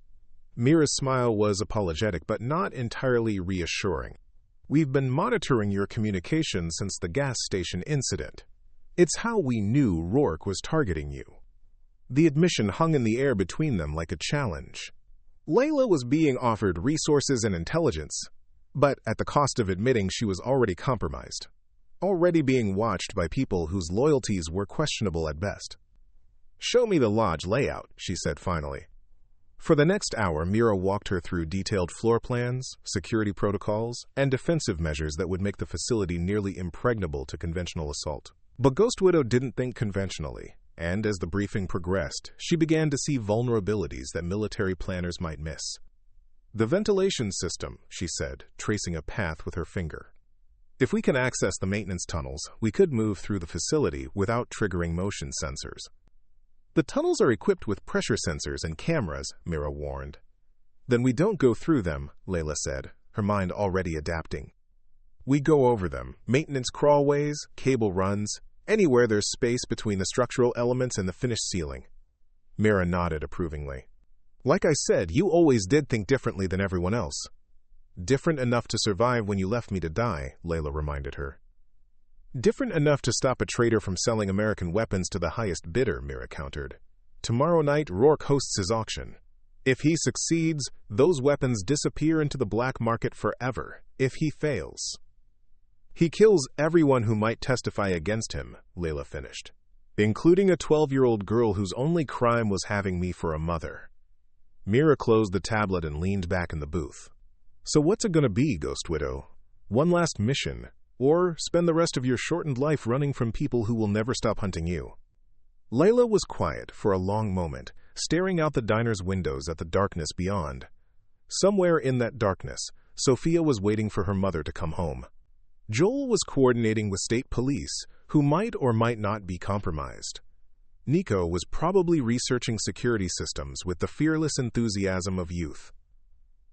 Speaker 1: Mira's smile was apologetic but not entirely reassuring. We've been monitoring your communication since the gas station incident. It's how we knew Rourke was targeting you. The admission hung in the air between them like a challenge. Leila was being offered resources and intelligence, but at the cost of admitting she was already compromised, already being watched by people whose loyalties were questionable at best. "Show me the lodge layout," she said finally. For the next hour, Mira walked her through detailed floor plans, security protocols, and defensive measures that would make the facility nearly impregnable to conventional assault. But Ghost Widow didn't think conventionally, and as the briefing progressed, she began to see vulnerabilities that military planners might miss. "The ventilation system," she said, tracing a path with her finger. "If we can access the maintenance tunnels, we could move through the facility without triggering motion sensors." "The tunnels are equipped with pressure sensors and cameras," Mira warned. "Then we don't go through them," Leila said, her mind already adapting. "We go over them, maintenance crawlways, cable runs, anywhere there's space between the structural elements and the finished ceiling." Mira nodded approvingly. "Like I said, you always did think differently than everyone else." "Different enough to survive when you left me to die," Leila reminded her. "Different enough to stop a traitor from selling American weapons to the highest bidder," Mira countered. "Tomorrow night, Rourke hosts his auction. If he succeeds, those weapons disappear into the black market forever. If he fails, he kills everyone who might testify against him," Leila finished, "including a 12-year-old girl whose only crime was having me for a mother." Mira closed the tablet and leaned back in the booth. "So what's it gonna be, Ghost Widow? One last mission? Or spend the rest of your shortened life running from people who will never stop hunting you?" Leila was quiet for a long moment, staring out the diner's windows at the darkness beyond. Somewhere in that darkness, Sophia was waiting for her mother to come home. Joel was coordinating with state police, who might or might not be compromised. Nico was probably researching security systems with the fearless enthusiasm of youth.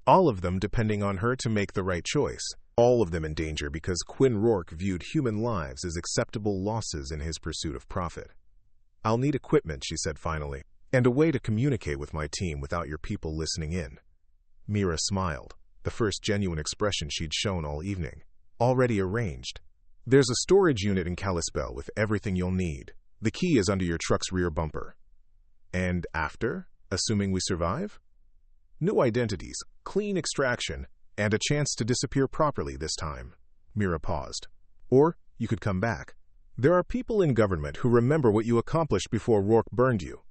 Speaker 1: All of them depending on her to make the right choice. All of them in danger because Quinn Rourke viewed human lives as acceptable losses in his pursuit of profit. "I'll need equipment," she said finally, "and a way to communicate with my team without your people listening in." Mira smiled, the first genuine expression she'd shown all evening. "Already arranged. There's a storage unit in Kalispell with everything you'll need. The key is under your truck's rear bumper." "And after, assuming we survive?" "New identities, clean extraction, and a chance to disappear properly this time." Mira paused. "Or you could come back. There are people in government who remember what you accomplished before Rourke burned you.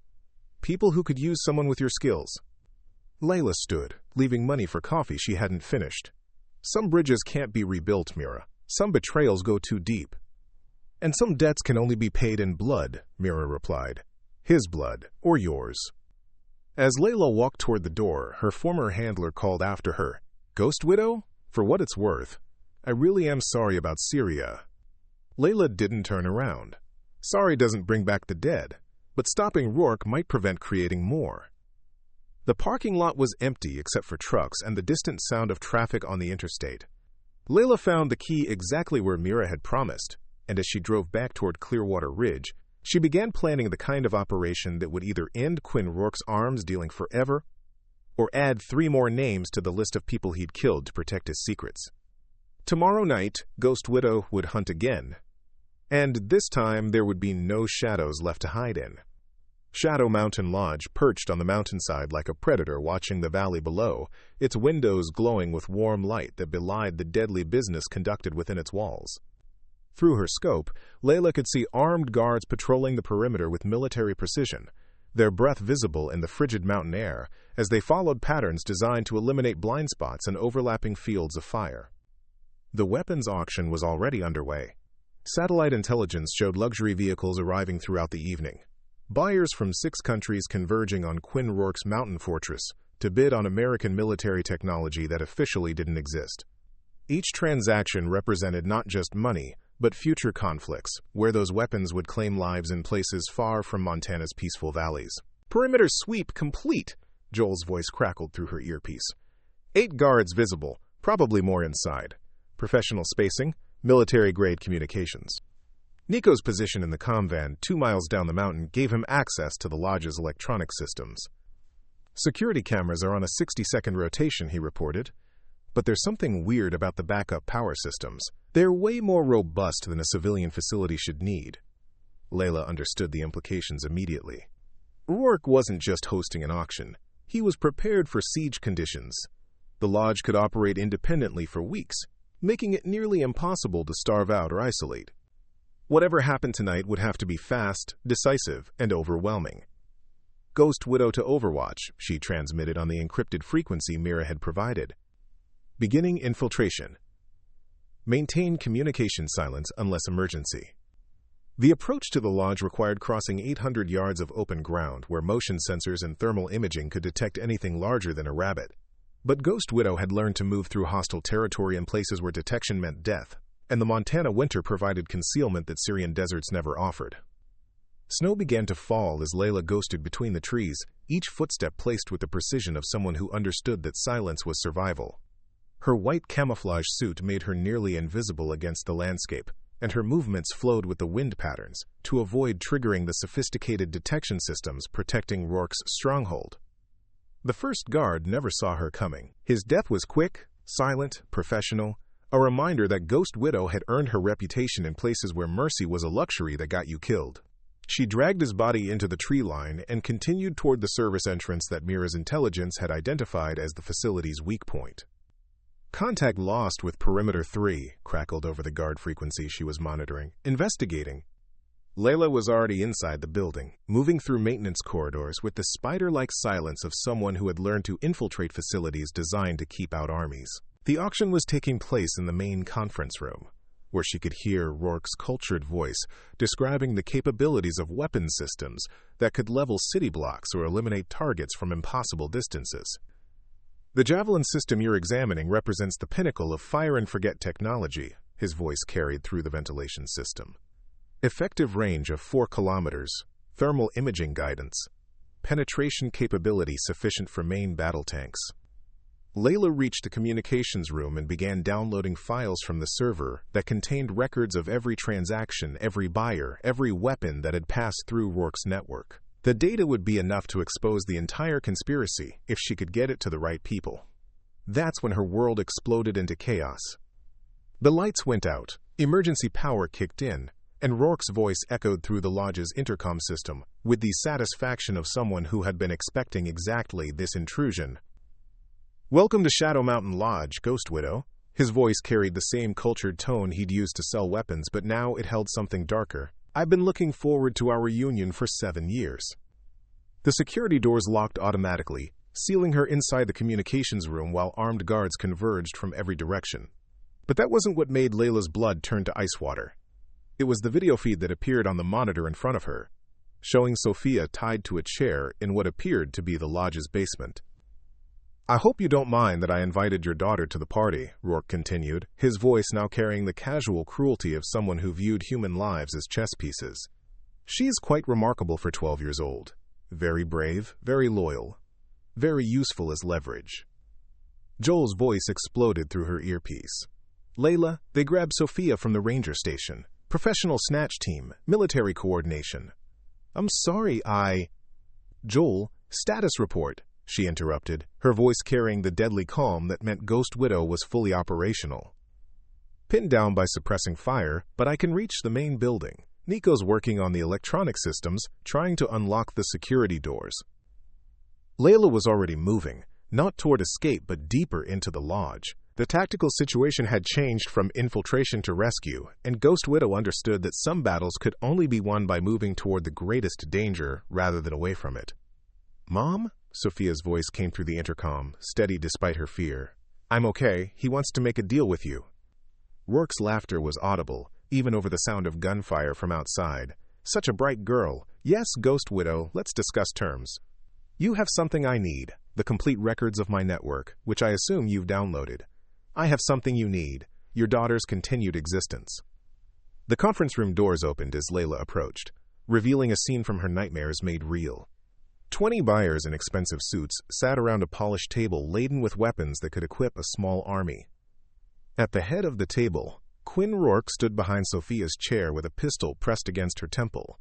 Speaker 1: People who could use someone with your skills." Leila stood, leaving money for coffee she hadn't finished. "Some bridges can't be rebuilt, Mira. Some betrayals go too deep." "And some debts can only be paid in blood," Mira replied. "His blood, or yours." As Leila walked toward the door, her former handler called after her, "Ghost Widow, for what it's worth, I really am sorry about Syria." Leila didn't turn around. Sorry doesn't bring back the dead, but stopping Rourke might prevent creating more. The parking lot was empty except for trucks and the distant sound of traffic on the interstate. Leila found the key exactly where Mira had promised, and as she drove back toward Clearwater Ridge, she began planning the kind of operation that would either end Quinn Rourke's arms dealing forever, or add 3 more names to the list of people he'd killed to protect his secrets. Tomorrow night, Ghost Widow would hunt again, and this time there would be no shadows left to hide in. Shadow Mountain Lodge perched on the mountainside like a predator watching the valley below, its windows glowing with warm light that belied the deadly business conducted within its walls. Through her scope, Leila could see armed guards patrolling the perimeter with military precision, their breath visible in the frigid mountain air as they followed patterns designed to eliminate blind spots and overlapping fields of fire. The weapons auction was already underway. Satellite intelligence showed luxury vehicles arriving throughout the evening. Buyers from 6 countries converging on Quinn Rourke's mountain fortress to bid on American military technology that officially didn't exist. Each transaction represented not just money, but future conflicts, where those weapons would claim lives in places far from Montana's peaceful valleys. "Perimeter sweep complete," Joel's voice crackled through her earpiece. 8 guards visible, probably more inside. Professional spacing, military-grade communications. Nico's position in the comm van 2 miles down the mountain gave him access to the lodge's electronic systems. Security cameras are on a 60-second rotation, he reported. But there's something weird about the backup power systems. They're way more robust than a civilian facility should need. Leila understood the implications immediately. Rourke wasn't just hosting an auction. He was prepared for siege conditions. The lodge could operate independently for weeks, making it nearly impossible to starve out or isolate. Whatever happened tonight would have to be fast, decisive, and overwhelming. Ghost Widow to Overwatch, she transmitted on the encrypted frequency Mira had provided. Beginning infiltration. Maintain communication silence unless emergency. The approach to the lodge required crossing 800 yards of open ground where motion sensors and thermal imaging could detect anything larger than a rabbit. But Ghost Widow had learned to move through hostile territory in places where detection meant death, and the Montana winter provided concealment that Syrian deserts never offered. Snow began to fall as Leila ghosted between the trees, each footstep placed with the precision of someone who understood that silence was survival. Her white camouflage suit made her nearly invisible against the landscape, and her movements flowed with the wind patterns to avoid triggering the sophisticated detection systems protecting Rourke's stronghold. The first guard never saw her coming. His death was quick, silent, professional, a reminder that Ghost Widow had earned her reputation in places where mercy was a luxury that got you killed. She dragged his body into the tree line and continued toward the service entrance that Mira's intelligence had identified as the facility's weak point. Contact lost with Perimeter 3, crackled over the guard frequency she was monitoring, investigating. Leila was already inside the building, moving through maintenance corridors with the spider-like silence of someone who had learned to infiltrate facilities designed to keep out armies. The auction was taking place in the main conference room, where she could hear Rourke's cultured voice describing the capabilities of weapon systems that could level city blocks or eliminate targets from impossible distances. The Javelin system you're examining represents the pinnacle of fire-and-forget technology, his voice carried through the ventilation system. Effective range of 4 kilometers, thermal imaging guidance, penetration capability sufficient for main battle tanks. Leila reached the communications room and began downloading files from the server that contained records of every transaction, every buyer, every weapon that had passed through Rourke's network. The data would be enough to expose the entire conspiracy if she could get it to the right people. That's when her world exploded into chaos. The lights went out, emergency power kicked in, and Rourke's voice echoed through the lodge's intercom system with the satisfaction of someone who had been expecting exactly this intrusion. "Welcome to Shadow Mountain Lodge, Ghost Widow." His voice carried the same cultured tone he'd used to sell weapons, but now it held something darker. "I've been looking forward to our reunion for 7 years." The security doors locked automatically, sealing her inside the communications room while armed guards converged from every direction. But that wasn't what made Leila's blood turn to ice water. It was the video feed that appeared on the monitor in front of her, showing Sophia tied to a chair in what appeared to be the lodge's basement. "I hope you don't mind that I invited your daughter to the party," Rourke continued, his voice now carrying the casual cruelty of someone who viewed human lives as chess pieces. "She's quite remarkable for 12 years old. Very brave, very loyal, very useful as leverage." Joel's voice exploded through her earpiece. "Leila, they grabbed Sophia from the ranger station. Professional snatch team, military coordination." "I'm sorry, Joel, status report," she interrupted, her voice carrying the deadly calm that meant Ghost Widow was fully operational. "Pinned down by suppressing fire, but I can reach the main building. Nico's working on the electronic systems, trying to unlock the security doors." Leila was already moving, not toward escape but deeper into the lodge. The tactical situation had changed from infiltration to rescue, and Ghost Widow understood that some battles could only be won by moving toward the greatest danger rather than away from it. "Mom?" Sophia's voice came through the intercom, steady despite her fear. "I'm okay. He wants to make a deal with you." Rourke's laughter was audible, even over the sound of gunfire from outside. "Such a bright girl. Yes, Ghost Widow, let's discuss terms. You have something I need, the complete records of my network, which I assume you've downloaded. I have something you need, your daughter's continued existence." The conference room doors opened as Leila approached, revealing a scene from her nightmares made real. 20 buyers in expensive suits sat around a polished table laden with weapons that could equip a small army. At the head of the table, Quinn Rourke stood behind Sophia's chair with a pistol pressed against her temple.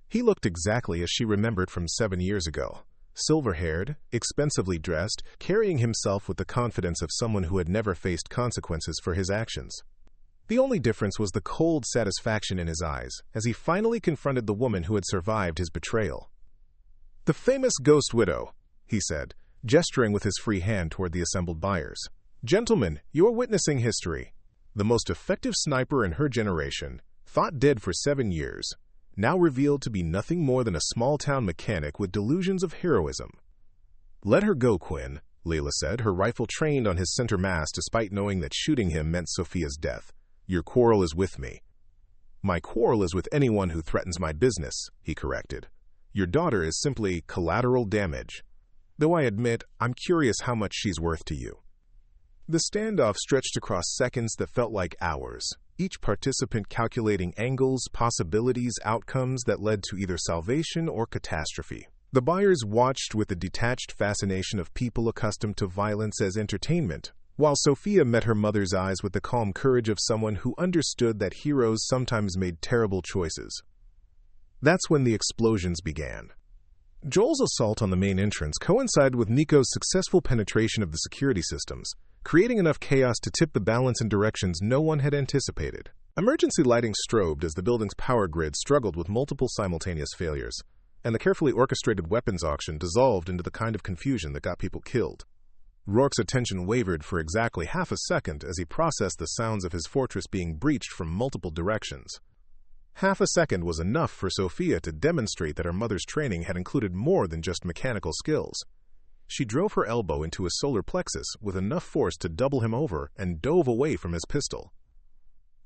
Speaker 1: He looked exactly as she remembered from 7 years ago. Silver-haired, expensively dressed, carrying himself with the confidence of someone who had never faced consequences for his actions. The only difference was the cold satisfaction in his eyes as he finally confronted the woman who had survived his betrayal. "The famous Ghost Widow," he said, gesturing with his free hand toward the assembled buyers. "Gentlemen, you're witnessing history. The most effective sniper in her generation, thought dead for 7 years, now revealed to be nothing more than a small-town mechanic with delusions of heroism." "Let her go, Quinn," Leila said, her rifle trained on his center mass despite knowing that shooting him meant Sophia's death. "Your quarrel is with me." "My quarrel is with anyone who threatens my business," he corrected. "Your daughter is simply collateral damage. Though I admit, I'm curious how much she's worth to you." The standoff stretched across seconds that felt like hours, each participant calculating angles, possibilities, outcomes that led to either salvation or catastrophe. The buyers watched with the detached fascination of people accustomed to violence as entertainment, while Sophia met her mother's eyes with the calm courage of someone who understood that heroes sometimes made terrible choices. That's when the explosions began. Joel's assault on the main entrance coincided with Nico's successful penetration of the security systems, creating enough chaos to tip the balance in directions no one had anticipated. Emergency lighting strobed as the building's power grid struggled with multiple simultaneous failures, and the carefully orchestrated weapons auction dissolved into the kind of confusion that got people killed. Rourke's attention wavered for exactly half a second as he processed the sounds of his fortress being breached from multiple directions. Half a second was enough for Sophia to demonstrate that her mother's training had included more than just mechanical skills. She drove her elbow into his solar plexus with enough force to double him over and dove away from his pistol.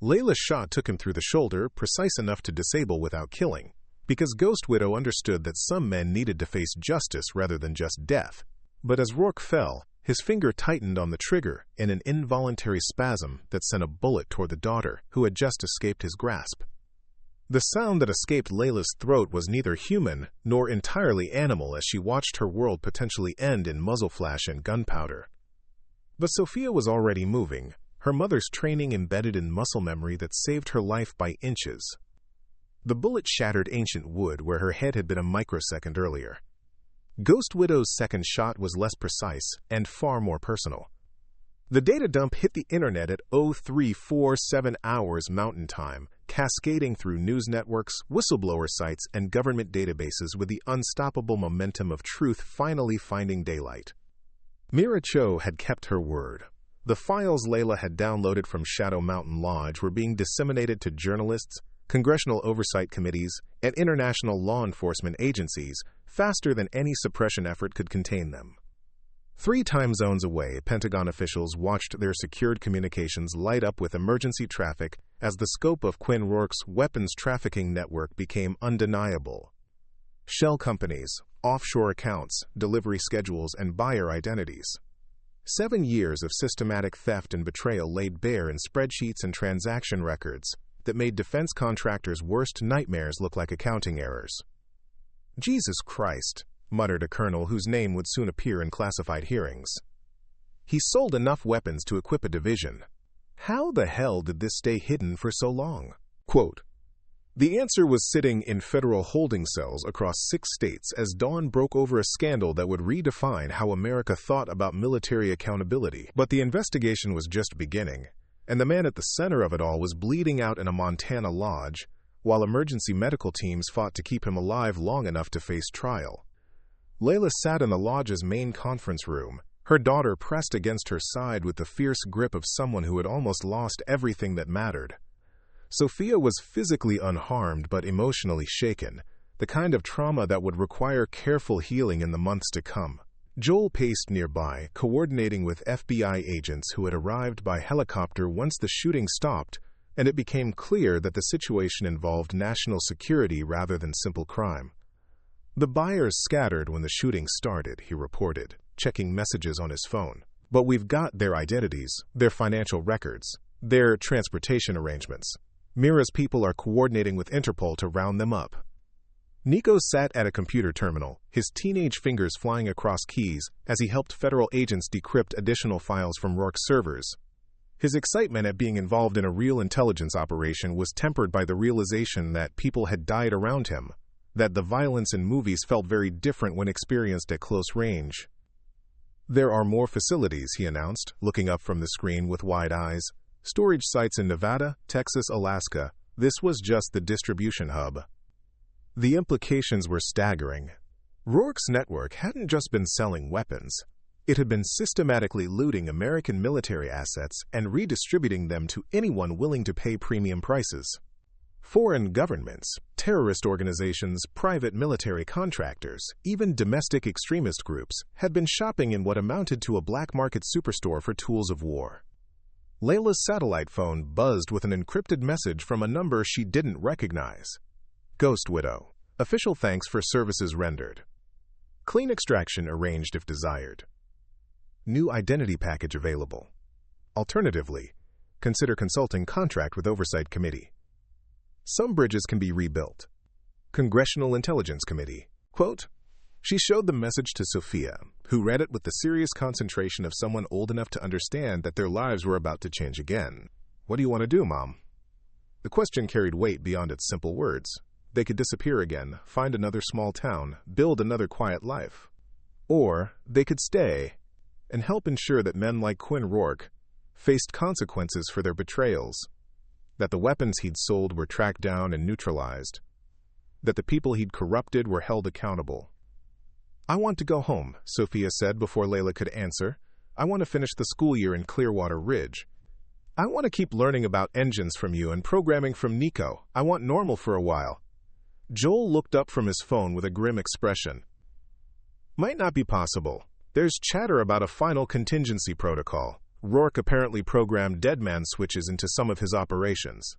Speaker 1: Leila's shot took him through the shoulder, precise enough to disable without killing, because Ghost Widow understood that some men needed to face justice rather than just death. But as Rourke fell, his finger tightened on the trigger in an involuntary spasm that sent a bullet toward the daughter, who had just escaped his grasp. The sound that escaped Leila's throat was neither human nor entirely animal as she watched her world potentially end in muzzle flash and gunpowder. But Sophia was already moving, her mother's training embedded in muscle memory that saved her life by inches. The bullet shattered ancient wood where her head had been a microsecond earlier. Ghost Widow's second shot was less precise and far more personal. The data dump hit the internet at 0347 hours Mountain Time, cascading through news networks, whistleblower sites, and government databases with the unstoppable momentum of truth finally finding daylight. Mira Cho had kept her word. The files Leila had downloaded from Shadow Mountain Lodge were being disseminated to journalists, congressional oversight committees, and international law enforcement agencies faster than any suppression effort could contain them. 3 time zones away, Pentagon officials watched their secured communications light up with emergency traffic as the scope of Quinn Rourke's weapons trafficking network became undeniable. Shell companies, offshore accounts, delivery schedules, and buyer identities. 7 years of systematic theft and betrayal laid bare in spreadsheets and transaction records that made defense contractors' worst nightmares look like accounting errors. "Jesus Christ," muttered a colonel whose name would soon appear in classified hearings. "He sold enough weapons to equip a division. How the hell did this stay hidden for so long?" Quote, "The answer was sitting in federal holding cells across 6 states as dawn broke over a scandal that would redefine how America thought about military accountability. But the investigation was just beginning, and the man at the center of it all was bleeding out in a Montana lodge, while emergency medical teams fought to keep him alive long enough to face trial." Leila sat in the lodge's main conference room, her daughter pressed against her side with the fierce grip of someone who had almost lost everything that mattered. Sophia was physically unharmed but emotionally shaken, the kind of trauma that would require careful healing in the months to come. Joel paced nearby, coordinating with FBI agents who had arrived by helicopter once the shooting stopped, and it became clear that the situation involved national security rather than simple crime. "The buyers scattered when the shooting started," he reported, checking messages on his phone. "But we've got their identities, their financial records, their transportation arrangements. Mira's people are coordinating with Interpol to round them up." Nico sat at a computer terminal, his teenage fingers flying across keys as he helped federal agents decrypt additional files from Rourke's servers. His excitement at being involved in a real intelligence operation was tempered by the realization that people had died around him, that the violence in movies felt very different when experienced at close range. "There are more facilities," he announced, looking up from the screen with wide eyes. "Storage sites in Nevada, Texas, Alaska. This was just the distribution hub." The implications were staggering. Rourke's network hadn't just been selling weapons. It had been systematically looting American military assets and redistributing them to anyone willing to pay premium prices. Foreign governments, terrorist organizations, private military contractors, even domestic extremist groups had been shopping in what amounted to a black market superstore for tools of war. Leila's satellite phone buzzed with an encrypted message from a number she didn't recognize. "Ghost Widow. Official thanks for services rendered. Clean extraction arranged if desired. New identity package available. Alternatively, consider consulting contract with Oversight Committee. Some bridges can be rebuilt. Congressional Intelligence Committee." Quote, she showed the message to Sophia, who read it with the serious concentration of someone old enough to understand that their lives were about to change again. "What do you want to do, Mom?" The question carried weight beyond its simple words. They could disappear again, find another small town, build another quiet life. Or they could stay and help ensure that men like Quinn Rourke faced consequences for their betrayals, that the weapons he'd sold were tracked down and neutralized, that the people he'd corrupted were held accountable. "I want to go home," Sophia said before Leila could answer. "I want to finish the school year in Clearwater Ridge. I want to keep learning about engines from you and programming from Nico. I want normal for a while." Joel looked up from his phone with a grim expression. "Might not be possible. There's chatter about a final contingency protocol. Rourke apparently programmed deadman switches into some of his operations."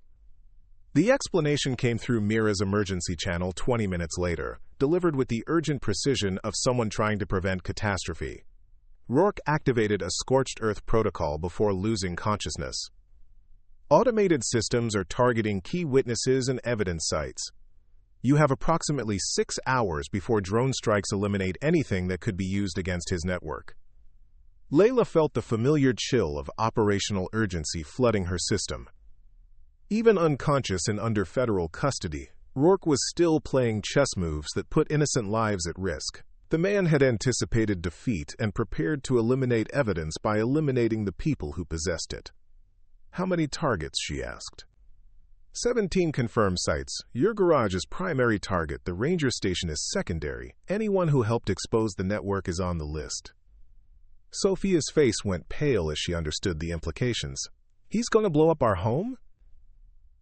Speaker 1: The explanation came through Mira's emergency channel 20 minutes later, delivered with the urgent precision of someone trying to prevent catastrophe. Rourke activated a scorched earth protocol before losing consciousness. Automated systems are targeting key witnesses and evidence sites. You have approximately 6 hours before drone strikes eliminate anything that could be used against his network. Leila felt the familiar chill of operational urgency flooding her system. Even unconscious and under federal custody, Rourke was still playing chess moves that put innocent lives at risk. The man had anticipated defeat and prepared to eliminate evidence by eliminating the people who possessed it. "How many targets?" she asked. 17 confirmed sites. Your garage is primary target. The ranger station is secondary. Anyone who helped expose the network is on the list." Sophia's face went pale as she understood the implications. "He's going to blow up our home?"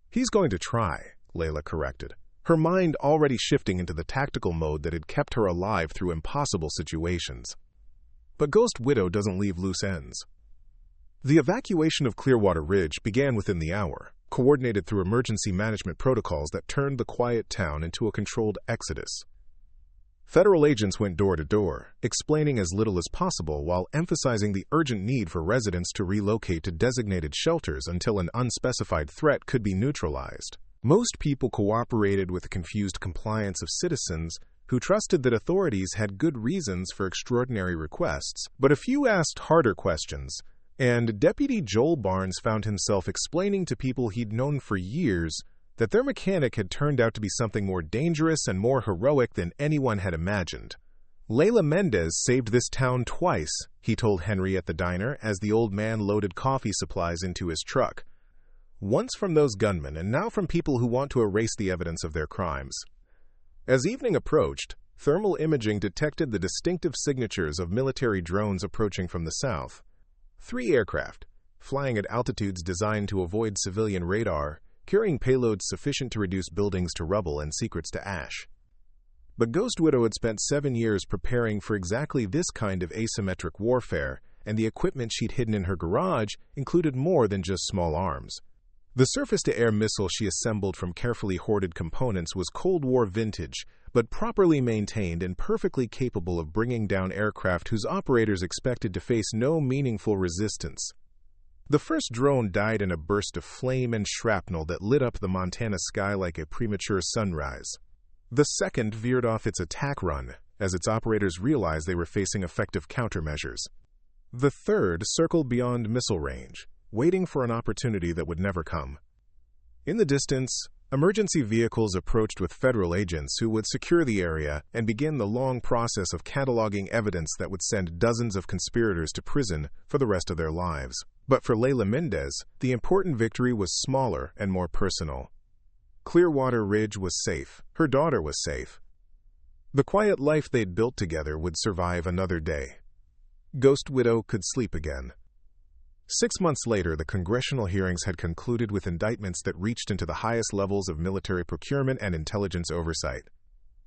Speaker 1: "He's going to try," Leila corrected, her mind already shifting into the tactical mode that had kept her alive through impossible situations. But Ghost Widow doesn't leave loose ends. The evacuation of Clearwater Ridge began within the hour, coordinated through emergency management protocols that turned the quiet town into a controlled exodus. Federal agents went door to door, explaining as little as possible while emphasizing the urgent need for residents to relocate to designated shelters until an unspecified threat could be neutralized. Most people cooperated with the confused compliance of citizens who trusted that authorities had good reasons for extraordinary requests, but a few asked harder questions, and Deputy Joel Barnes found himself explaining to people he'd known for years that their mechanic had turned out to be something more dangerous and more heroic than anyone had imagined. "Leila Mendez saved this town twice," he told Henry at the diner as the old man loaded coffee supplies into his truck. "Once from those gunmen and now from people who want to erase the evidence of their crimes." As evening approached, thermal imaging detected the distinctive signatures of military drones approaching from the south. 3 aircraft, flying at altitudes designed to avoid civilian radar, carrying payloads sufficient to reduce buildings to rubble and secrets to ash. But Ghost Widow had spent 7 years preparing for exactly this kind of asymmetric warfare, and the equipment she'd hidden in her garage included more than just small arms. The surface-to-air missile she assembled from carefully hoarded components was Cold War vintage, but properly maintained and perfectly capable of bringing down aircraft whose operators expected to face no meaningful resistance. The first drone died in a burst of flame and shrapnel that lit up the Montana sky like a premature sunrise. The second veered off its attack run, as its operators realized they were facing effective countermeasures. The third circled beyond missile range, waiting for an opportunity that would never come. In the distance, emergency vehicles approached with federal agents who would secure the area and begin the long process of cataloging evidence that would send dozens of conspirators to prison for the rest of their lives. But for Leila Mendez, the important victory was smaller and more personal. Clearwater Ridge was safe. Her daughter was safe. The quiet life they'd built together would survive another day. Ghost Widow could sleep again. 6 months later, the congressional hearings had concluded with indictments that reached into the highest levels of military procurement and intelligence oversight.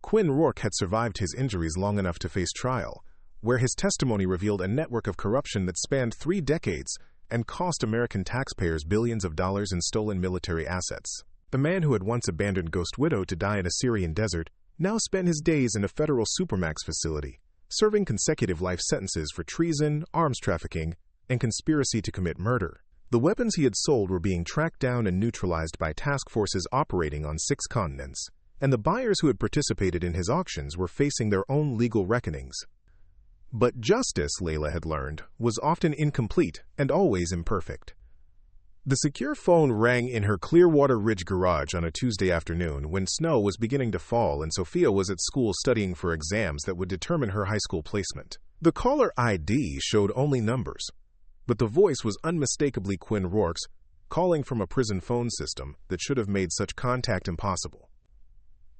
Speaker 1: Quinn Rourke had survived his injuries long enough to face trial, where his testimony revealed a network of corruption that spanned 3 decades and cost American taxpayers billions of dollars in stolen military assets. The man who had once abandoned Ghost Widow to die in a Syrian desert now spent his days in a federal supermax facility, serving consecutive life sentences for treason, arms trafficking, and conspiracy to commit murder. The weapons he had sold were being tracked down and neutralized by task forces operating on 6 continents, and the buyers who had participated in his auctions were facing their own legal reckonings. But justice, Leila had learned, was often incomplete and always imperfect. The secure phone rang in her Clearwater Ridge garage on a Tuesday afternoon when snow was beginning to fall and Sophia was at school studying for exams that would determine her high school placement. The caller ID showed only numbers, but the voice was unmistakably Quinn Rourke's, calling from a prison phone system that should have made such contact impossible.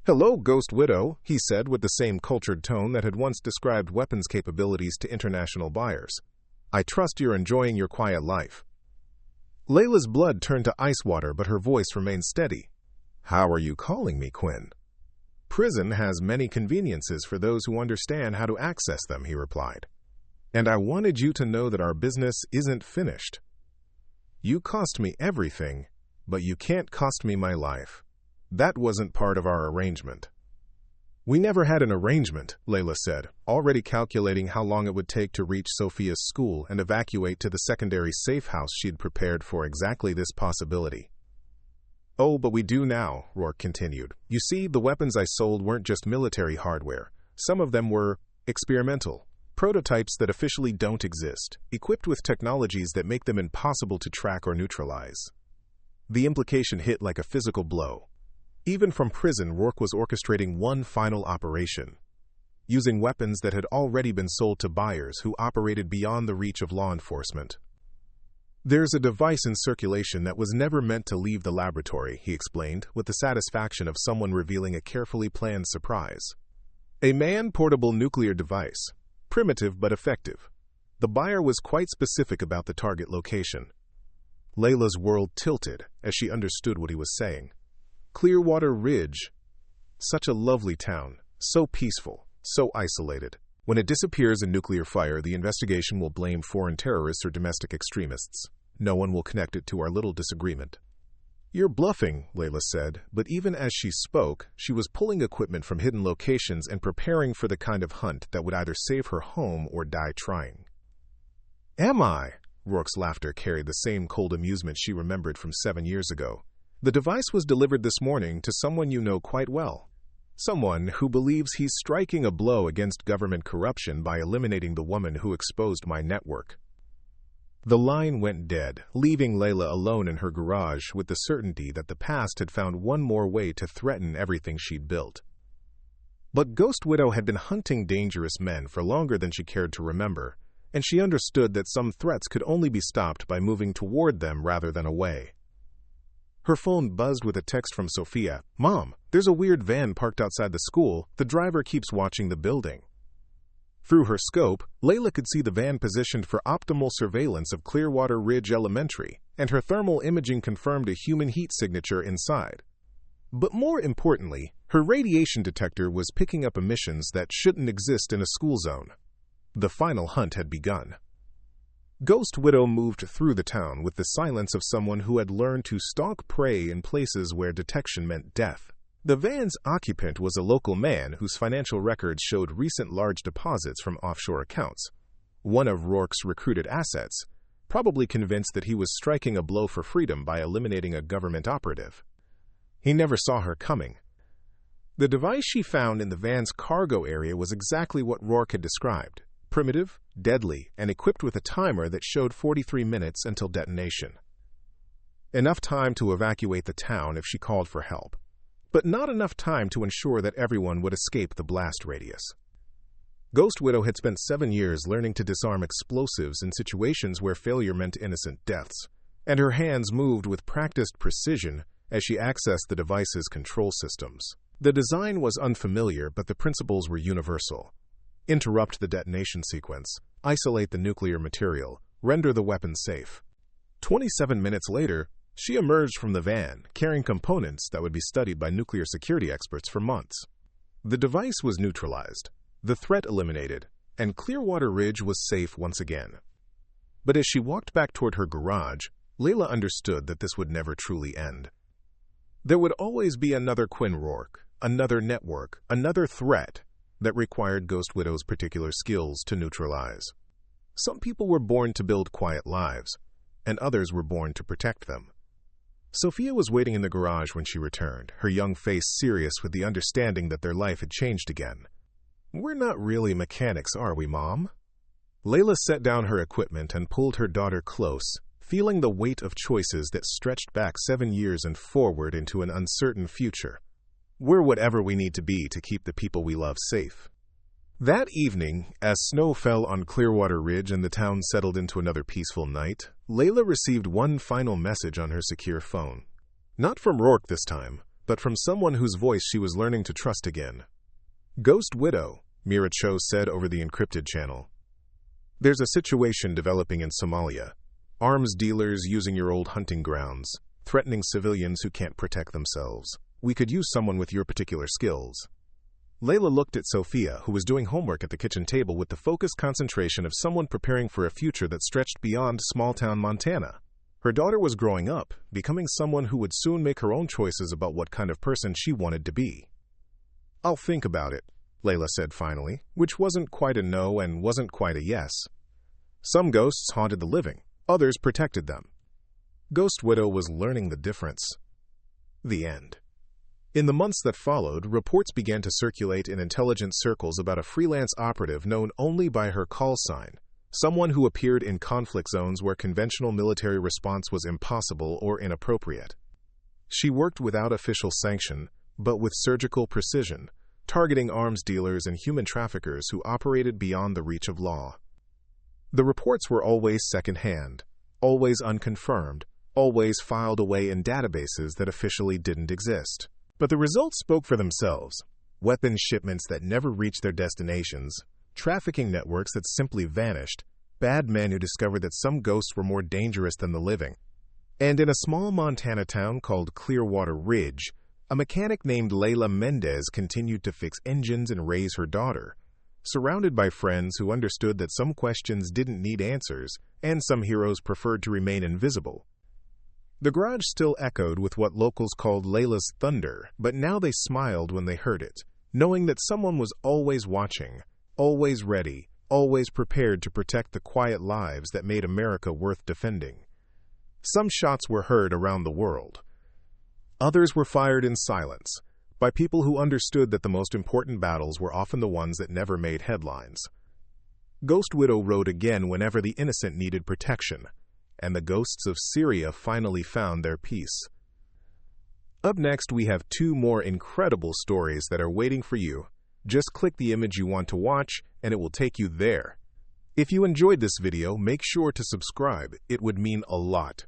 Speaker 1: "Hello, Ghost Widow," he said with the same cultured tone that had once described weapons capabilities to international buyers. "I trust you're enjoying your quiet life." Leila's blood turned to ice water, but her voice remained steady. "How are you calling me, Quinn?" "Prison has many conveniences for those who understand how to access them," he replied. "And I wanted you to know that our business isn't finished. You cost me everything, but you can't cost me my life. That wasn't part of our arrangement." "We never had an arrangement," Leila said, already calculating how long it would take to reach Sophia's school and evacuate to the secondary safe house she'd prepared for exactly this possibility. "Oh, but we do now," Rourke continued. "You see, the weapons I sold weren't just military hardware. Some of them were experimental, prototypes that officially don't exist, equipped with technologies that make them impossible to track or neutralize." The implication hit like a physical blow. Even from prison, Rourke was orchestrating one final operation, using weapons that had already been sold to buyers who operated beyond the reach of law enforcement. "There's a device in circulation that was never meant to leave the laboratory," he explained, with the satisfaction of someone revealing a carefully planned surprise. "A man-portable nuclear device, primitive but effective. The buyer was quite specific about the target location." Leila's world tilted as she understood what he was saying. Clearwater Ridge. Such a lovely town, so peaceful, so isolated. When it disappears in nuclear fire, the investigation will blame foreign terrorists or domestic extremists. No one will connect it to our little disagreement. "You're bluffing," Leila said, but even as she spoke, she was pulling equipment from hidden locations and preparing for the kind of hunt that would either save her home or die trying. "Am I?" Rourke's laughter carried the same cold amusement she remembered from 7 years ago. "The device was delivered this morning to someone you know quite well. Someone who believes he's striking a blow against government corruption by eliminating the woman who exposed my network." The line went dead, leaving Leila alone in her garage with the certainty that the past had found one more way to threaten everything she'd built. But Ghost Widow had been hunting dangerous men for longer than she cared to remember, and she understood that some threats could only be stopped by moving toward them rather than away. Her phone buzzed with a text from Sophia. "Mom, there's a weird van parked outside the school. The driver keeps watching the building." Through her scope, Leila could see the van positioned for optimal surveillance of Clearwater Ridge Elementary, and her thermal imaging confirmed a human heat signature inside. But more importantly, her radiation detector was picking up emissions that shouldn't exist in a school zone. The final hunt had begun. Ghost Widow moved through the town with the silence of someone who had learned to stalk prey in places where detection meant death. The van's occupant was a local man whose financial records showed recent large deposits from offshore accounts. One of Rourke's recruited assets, probably convinced that he was striking a blow for freedom by eliminating a government operative. He never saw her coming. The device she found in the van's cargo area was exactly what Rourke had described. Primitive, deadly, and equipped with a timer that showed 43 minutes until detonation. Enough time to evacuate the town if she called for help, but not enough time to ensure that everyone would escape the blast radius. Ghost Widow had spent 7 years learning to disarm explosives in situations where failure meant innocent deaths, and her hands moved with practiced precision as she accessed the device's control systems. The design was unfamiliar, but the principles were universal. Interrupt the detonation sequence, isolate the nuclear material, render the weapon safe. 27 minutes later, she emerged from the van, carrying components that would be studied by nuclear security experts for months. The device was neutralized, the threat eliminated, and Clearwater Ridge was safe once again. But as she walked back toward her garage, Leila understood that this would never truly end. There would always be another Quinn Rourke, another network, another threat that required Ghost Widow's particular skills to neutralize. Some people were born to build quiet lives, and others were born to protect them. Sophia was waiting in the garage when she returned, her young face serious with the understanding that their life had changed again. "We're not really mechanics, are we, Mom?" Leila set down her equipment and pulled her daughter close, feeling the weight of choices that stretched back 7 years and forward into an uncertain future. "We're whatever we need to be to keep the people we love safe." That evening, as snow fell on Clearwater Ridge and the town settled into another peaceful night, Leila received one final message on her secure phone. Not from Rourke this time, but from someone whose voice she was learning to trust again. "Ghost Widow," Mira Cho said over the encrypted channel. "There's a situation developing in Somalia. Arms dealers using your old hunting grounds, threatening civilians who can't protect themselves. We could use someone with your particular skills." Leila looked at Sophia, who was doing homework at the kitchen table with the focused concentration of someone preparing for a future that stretched beyond small-town Montana. Her daughter was growing up, becoming someone who would soon make her own choices about what kind of person she wanted to be. "I'll think about it," Leila said finally, which wasn't quite a no and wasn't quite a yes. Some ghosts haunted the living, others protected them. Ghost Widow was learning the difference. The end. In the months that followed, reports began to circulate in intelligence circles about a freelance operative known only by her call sign, someone who appeared in conflict zones where conventional military response was impossible or inappropriate. She worked without official sanction, but with surgical precision, targeting arms dealers and human traffickers who operated beyond the reach of law. The reports were always second-hand, always unconfirmed, always filed away in databases that officially didn't exist. But the results spoke for themselves. Weapons shipments that never reached their destinations, trafficking networks that simply vanished, bad men who discovered that some ghosts were more dangerous than the living. And in a small Montana town called Clearwater Ridge, a mechanic named Leila Mendez continued to fix engines and raise her daughter, surrounded by friends who understood that some questions didn't need answers and some heroes preferred to remain invisible. The garage still echoed with what locals called Leila's thunder, but now they smiled when they heard it, knowing that someone was always watching, always ready, always prepared to protect the quiet lives that made America worth defending. Some shots were heard around the world. Others were fired in silence, by people who understood that the most important battles were often the ones that never made headlines. Ghost Widow rode again whenever the innocent needed protection, and the ghosts of Syria finally found their peace. Up next, we have 2 more incredible stories that are waiting for you. Just click the image you want to watch, and it will take you there. If you enjoyed this video, make sure to subscribe. It would mean a lot.